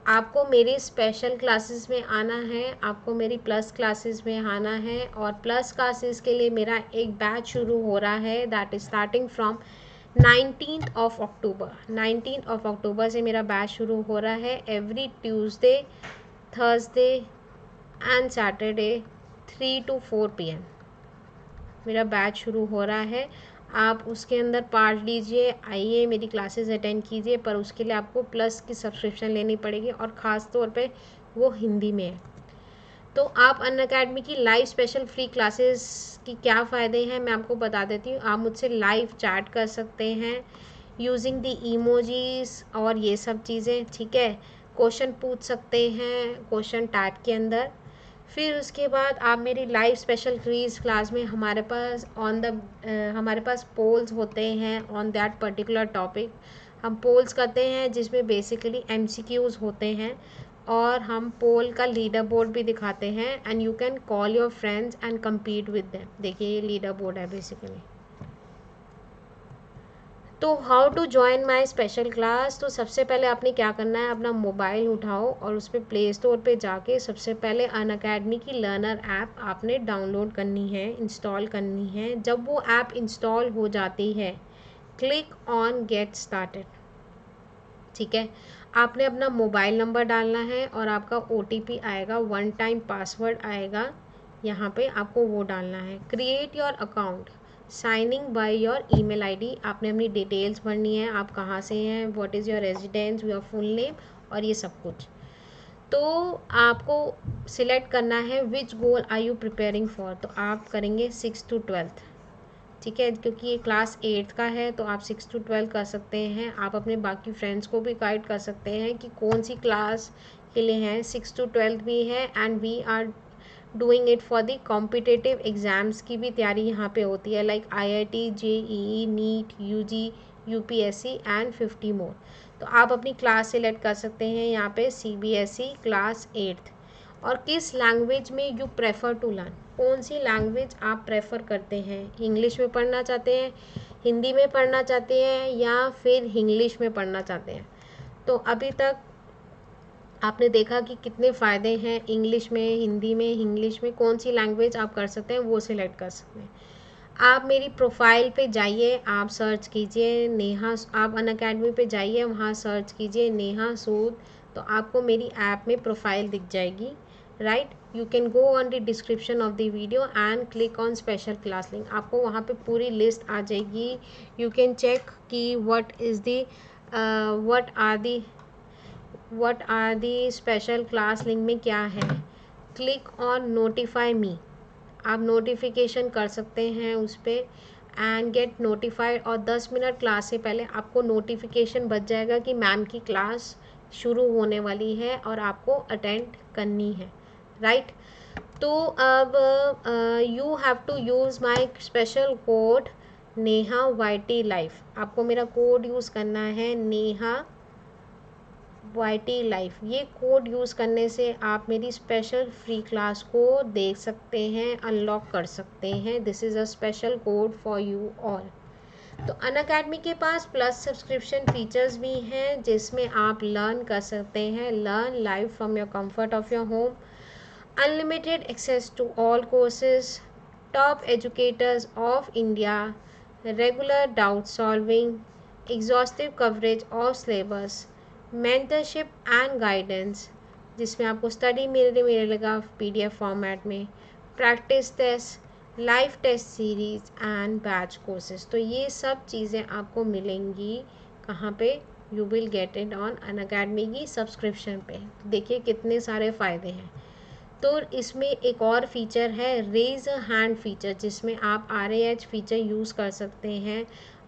आपको मेरी स्पेशल क्लासेस में आना है, आपको मेरी प्लस क्लासेस में आना है, और प्लस क्लासेस के लिए मेरा एक बैच शुरू हो रहा है, that is starting from 19th of October। 19th of October से मेरा बैच शुरू हो रहा है। Every Tuesday, Thursday and Saturday 3 to 4 PM मेरा बैच शुरू हो रहा है। आप उसके अंदर पार्ट लीजिए, आइए मेरी क्लासेस अटेंड कीजिए, पर उसके लिए आपको प्लस की सब्सक्रिप्शन लेनी पड़ेगी, और ख़ास तौर पे वो हिंदी में है। तो आप अनअकैडमी की लाइव स्पेशल फ्री क्लासेस की क्या फ़ायदे हैं मैं आपको बता देती हूँ। आप मुझसे लाइव चैट कर सकते हैं यूजिंग द इमोजीज और ये सब चीज़ें, ठीक है। क्वेश्चन पूछ सकते हैं क्वेश्चन टैग के अंदर। फिर उसके बाद आप मेरी लाइव स्पेशल क्विज क्लास में हमारे पास पोल्स होते हैं ऑन दैट पर्टिकुलर टॉपिक। हम पोल्स करते हैं जिसमें बेसिकली MCQs होते हैं, और हम पोल का लीडर बोर्ड भी दिखाते हैं, and you can call your friends and compete with them. देखिए ये लीडर बोर्ड है बेसिकली। तो how to join my special class, तो सबसे पहले आपने क्या करना है, अपना मोबाइल उठाओ और उस पर प्ले स्टोर पर जाके सबसे पहले अनअकैडमी की लर्नर ऐप आपने डाउनलोड करनी है, इंस्टॉल करनी है। जब वो ऐप इंस्टॉल हो जाती है, क्लिक ऑन गेट स्टार्टेड। ठीक है, आपने अपना मोबाइल नंबर डालना है और आपका OTP आएगा, वन टाइम पासवर्ड आएगा, यहाँ पे आपको वो डालना है। Create your account, signing by your email ID, आपने अपनी डिटेल्स भरनी है, आप कहाँ से हैं, what is your residence, your full name और ये सब कुछ। तो आपको सिलेक्ट करना है विच गोल आर यू प्रिपेयरिंग फॉर, तो आप करेंगे 6 to 12। ठीक है, क्योंकि ये क्लास 8 का है तो आप 6 to 12 कर सकते हैं। आप अपने बाकी फ्रेंड्स को भी गाइड कर सकते हैं कि कौन सी क्लास के लिए हैं। 6 to 12 भी है and we are doing it for the competitive exams की भी तैयारी यहाँ पे होती है, like IIT, JEE, NEET, UG, UPSC and 50 more. तो आप अपनी क्लास सेलेक्ट कर सकते हैं यहाँ पे, CBSE क्लास 8। और किस लैंग्वेज में यू प्रेफर टू लर्न, कौन सी लैंग्वेज आप प्रेफर करते हैं, इंग्लिश में पढ़ना चाहते हैं, हिंदी में पढ़ना चाहते हैं या फिर इंग्लिश में पढ़ना चाहते हैं। तो अभी तक आपने देखा कि कितने फ़ायदे हैं, इंग्लिश में, हिंदी में, इंग्लिश में, कौन सी लैंग्वेज आप कर सकते हैं वो सिलेक्ट कर सकते हैं। आप मेरी प्रोफाइल पे जाइए, आप सर्च कीजिए नेहा, आप अनअकैडमी पे जाइए, वहाँ सर्च कीजिए नेहा सूद, तो आपको मेरी ऐप में प्रोफाइल दिख जाएगी, right. You can go on the description of the video and click on special class link, आपको वहाँ पे पूरी लिस्ट आ जाएगी। यू कैन चेक कि what are the special class link में क्या है। क्लिक ऑन नोटिफाई मी, आप नोटिफिकेशन कर सकते हैं उस पर एंड गेट नोटिफाइड, और 10 मिनट क्लास से पहले आपको नोटिफिकेशन बच जाएगा कि मैम की क्लास शुरू होने वाली है और आपको अटेंड करनी है, राइट। तो अब you have to use my special code Neha YT life, आपको मेरा कोड यूज़ करना है नेहा YT लाइफ। ये कोड यूज़ करने से आप मेरी स्पेशल फ्री क्लास को देख सकते हैं, अनलॉक कर सकते हैं। This is a special code for you all. तो अनअकैडमी के पास प्लस सब्सक्रिप्शन फीचर्स भी हैं जिसमें आप लर्न कर सकते हैं, learn live from your comfort of your home, unlimited access to all courses, top educators of India, regular doubt solving, exhaustive coverage of syllabus, mentorship and guidance, जिसमें आपको स्टडी मिलेगा PDF फॉर्मेट में, practice test, live test series and batch courses. तो ये सब चीज़ें आपको मिलेंगी कहाँ पे, you will get it on Unacademy की सब्सक्रिप्शन पे। देखिए कितने सारे फ़ायदे हैं। तो इसमें एक और फीचर है रेज अ हैंड फीचर, जिसमें आप RAH फीचर यूज़ कर सकते हैं।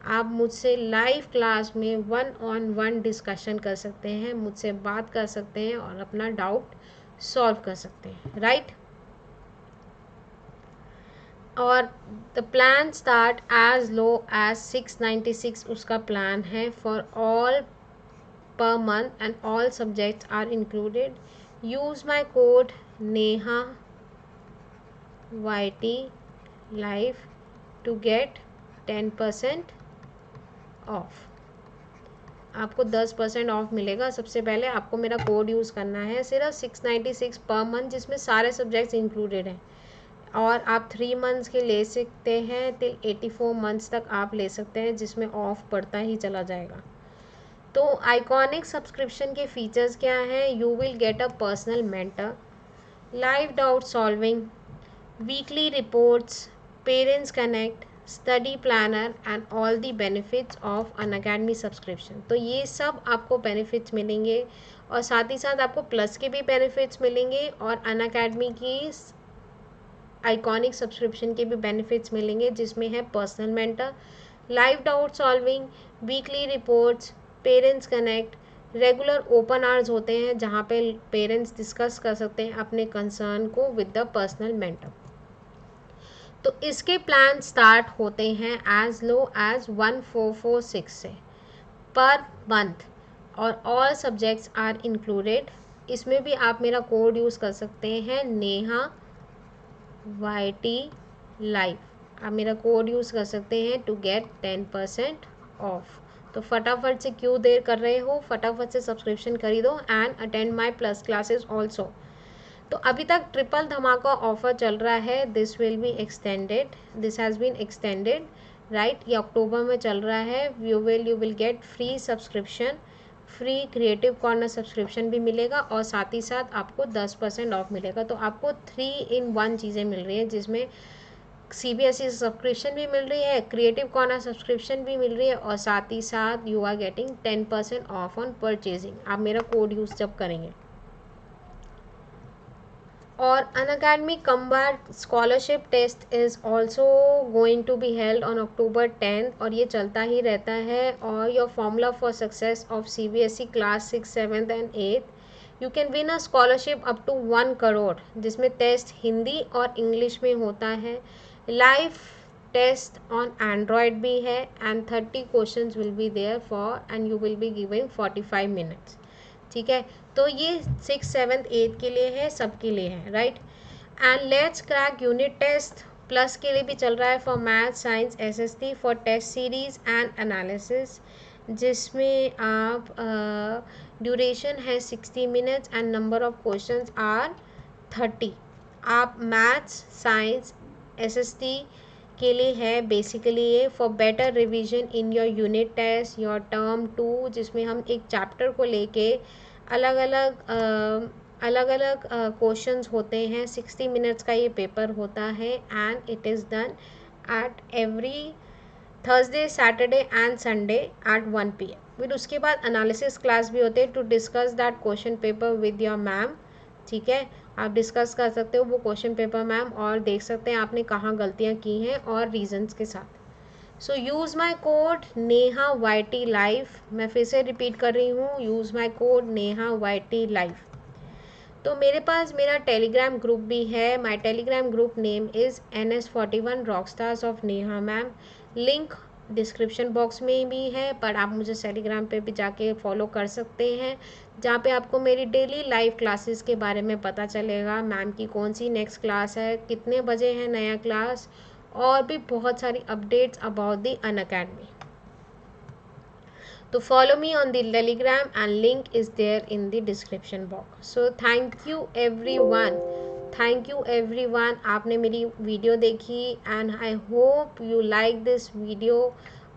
आप मुझसे लाइव क्लास में 1-on-1 डिस्कशन कर सकते हैं, मुझसे बात कर सकते हैं और अपना डाउट सॉल्व कर सकते हैं, राइट। और the plan start as low as 696 उसका प्लान है for all per month and all subjects are included. Use my code NEHA YT live to get 10% of. आपको 10% ऑफ मिलेगा। सबसे पहले आपको मेरा कोड यूज़ करना है, सिर्फ 696 पर मंथ, जिसमें सारे सब्जेक्ट्स इंक्लूडेड हैं। और आप 3 मंथ्स के ले सकते हैं, टिल 84 मंथ्स तक आप ले सकते हैं, जिसमें ऑफ बढ़ता ही चला जाएगा। तो आइकॉनिक सब्सक्रिप्शन के फीचर्स क्या हैं, you will get a personal mentor, live doubt solving, weekly reports, parents connect, study planner and all the benefits of Unacademy subscription. तो ये सब आपको बेनिफिट्स मिलेंगे और साथ ही साथ आपको प्लस के भी बेनिफिट्स मिलेंगे और अनअकैडमी की आइकॉनिक सब्सक्रिप्शन के भी बेनिफिट्स मिलेंगे, जिसमें है personal mentor, live doubt solving, weekly reports, parents connect, regular open hours होते हैं जहाँ पे पेरेंट्स डिस्कस कर सकते हैं अपने कंसर्न को विद द पर्सनल मेंटर। तो इसके प्लान स्टार्ट होते हैं एज लो एज 1446 से पर मंथ और ऑल सब्जेक्ट्स आर इंक्लूडेड। इसमें भी आप मेरा कोड यूज़ कर सकते हैं नेहा YT लाइव, आप मेरा कोड यूज़ कर सकते हैं टू गेट 10% ऑफ। तो फटाफट से क्यों देर कर रहे हो, फटाफट से सब्सक्रिप्शन खरीदो and attend my plus classes also. तो अभी तक ट्रिपल धमाका ऑफर चल रहा है, this will be extended, this has been extended right. ये अक्टूबर में चल रहा है। You will get free subscription, free creative corner subscription भी मिलेगा और साथ ही साथ आपको 10% ऑफ मिलेगा। तो आपको 3 in 1 चीज़ें मिल रही हैं, जिसमें CBSE सब्सक्रिप्शन भी मिल रही है, क्रिएटिव कॉर्नर सब्सक्रिप्शन भी मिल रही है और साथ ही साथ you are getting 10% off on purchasing, आप मेरा कोड यूज़ जब करेंगे। और Unacademy combat scholarship test is also going to be held on October 10th और ये चलता ही रहता है। और your formula for success of CBSE class 6, 7 and 8, you can win a scholarship up to 1 crore, जिसमें टेस्ट हिंदी और इंग्लिश में होता है। लाइव टेस्ट ऑन एंड्रॉयड भी है and 30 questions will be there for and you will be giving 45 minutes. ठीक है, तो ये 6, 7, 8 के लिए है, सबके लिए है right. And let's crack unit test plus के लिए भी चल रहा है for math, science, SST for test series and analysis, जिसमें आप ड्यूरेशन है 60 minutes and number of questions are 30। आप मैथ्स, साइंस, SST के लिए है बेसिकली ये for better revision in your unit test, your term 2, जिसमें हम एक चैप्टर को लेके अलग अलग क्वेश्चंस होते हैं। 60 मिनट्स का ये पेपर होता है and it is done at every Thursday, Saturday and Sunday at 1 PM। फिर उसके बाद एनालिसिस क्लास भी होते हैं to discuss that question paper with your ma'am. ठीक है, आप डिस्कस कर सकते हो वो क्वेश्चन पेपर मैम और देख सकते हैं आपने कहाँ गलतियाँ की हैं और रीजंस के साथ। So use my code Neha YT live, मैं फिर से रिपीट कर रही हूँ, use my code Neha YT live. तो मेरे पास मेरा टेलीग्राम ग्रुप भी है। माई Telegram group name is NS41 rockstars of Neha ma'am. Link description box में भी है, पर आप मुझे टेलीग्राम पे भी जाके फॉलो कर सकते हैं, जहाँ पे आपको मेरी डेली लाइव क्लासेस के बारे में पता चलेगा। मैम की कौन सी नेक्स्ट क्लास है, कितने बजे है नया क्लास, और भी बहुत सारी अपडेट्स अबाउट द अनअकैडमी। तो follow me on the telegram and link is there in the description box. So thank you everyone, thank you everyone, आपने मेरी वीडियो देखी and I hope you like this video।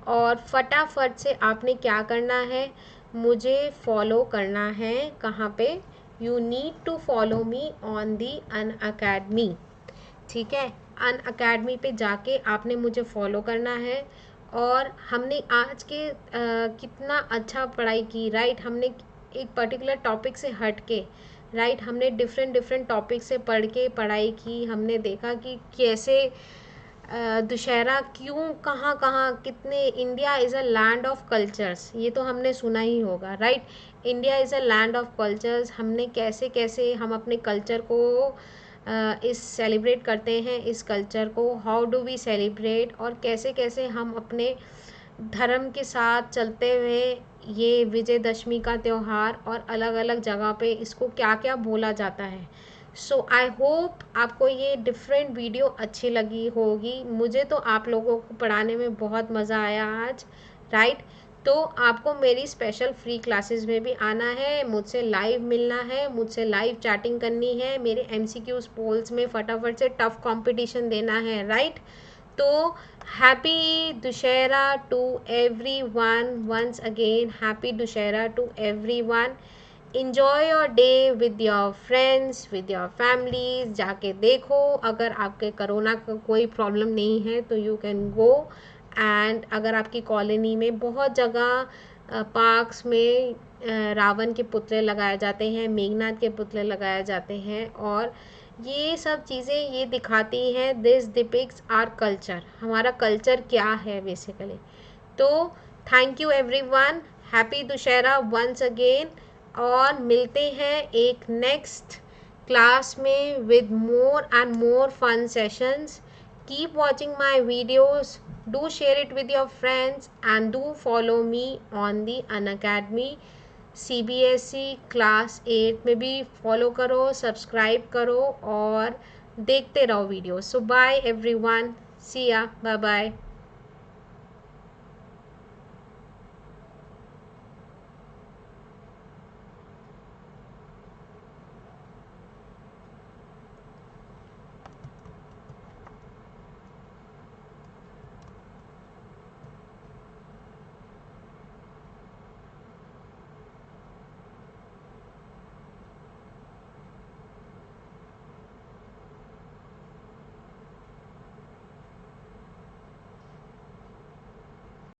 और फटाफट से आपने क्या करना है, मुझे फॉलो करना है। कहाँ पे, you need to follow me on the Unacademy. ठीक है, अनअकैडमी पे जाके आपने मुझे फॉलो करना है। और हमने आज के कितना अच्छा पढ़ाई की राइट। हमने एक पर्टिकुलर टॉपिक से हट के राइट, हमने डिफरेंट टॉपिक से पढ़ के पढ़ाई की। हमने देखा कि कैसे दुशहरा क्यों, कहाँ कहाँ कितने, India is a land of cultures, ये तो हमने सुना ही होगा right. India is a land of cultures, हमने कैसे कैसे हम अपने कल्चर को इस सेलिब्रेट करते हैं, इस कल्चर को हाउ डू वी सेलिब्रेट, और कैसे कैसे हम अपने धर्म के साथ चलते हुए ये विजयदशमी का त्यौहार और अलग अलग जगह पे इसको क्या क्या बोला जाता है। सो आई होप आपको ये डिफरेंट वीडियो अच्छी लगी होगी। मुझे तो आप लोगों को पढ़ाने में बहुत मज़ा आया आज राइट। तो आपको मेरी स्पेशल फ्री क्लासेस में भी आना है, मुझसे लाइव मिलना है, मुझसे लाइव चैटिंग करनी है, मेरे MCQs पोल्स में फटाफट से टफ कंपटीशन देना है राइट। तो happy Dussehra to everyone, once again happy Dussehra to everyone. Enjoy your day with your friends, with your families. जाके देखो, अगर आपके कोरोना का कोई प्रॉब्लम नहीं है तो यू कैन गो। एंड अगर आपकी कॉलोनी में बहुत जगह पार्क्स में रावण के पुतले लगाए जाते हैं, मेघनाथ के पुतले लगाए जाते हैं, और ये सब चीज़ें ये दिखाती हैं, दिस डिपिक्ट्स आवर कल्चर, हमारा कल्चर क्या है बेसिकली। तो thank you everyone, happy Dussehra once again, और मिलते हैं एक नेक्स्ट क्लास में with more and more fun sessions. Keep watching my videos, do share it with your friends and do follow me on the Unacademy CBSE class 8 में भी फॉलो करो, सब्सक्राइब करो और देखते रहो वीडियो। सो बाय एवरीवन, सी या, बाय बाय।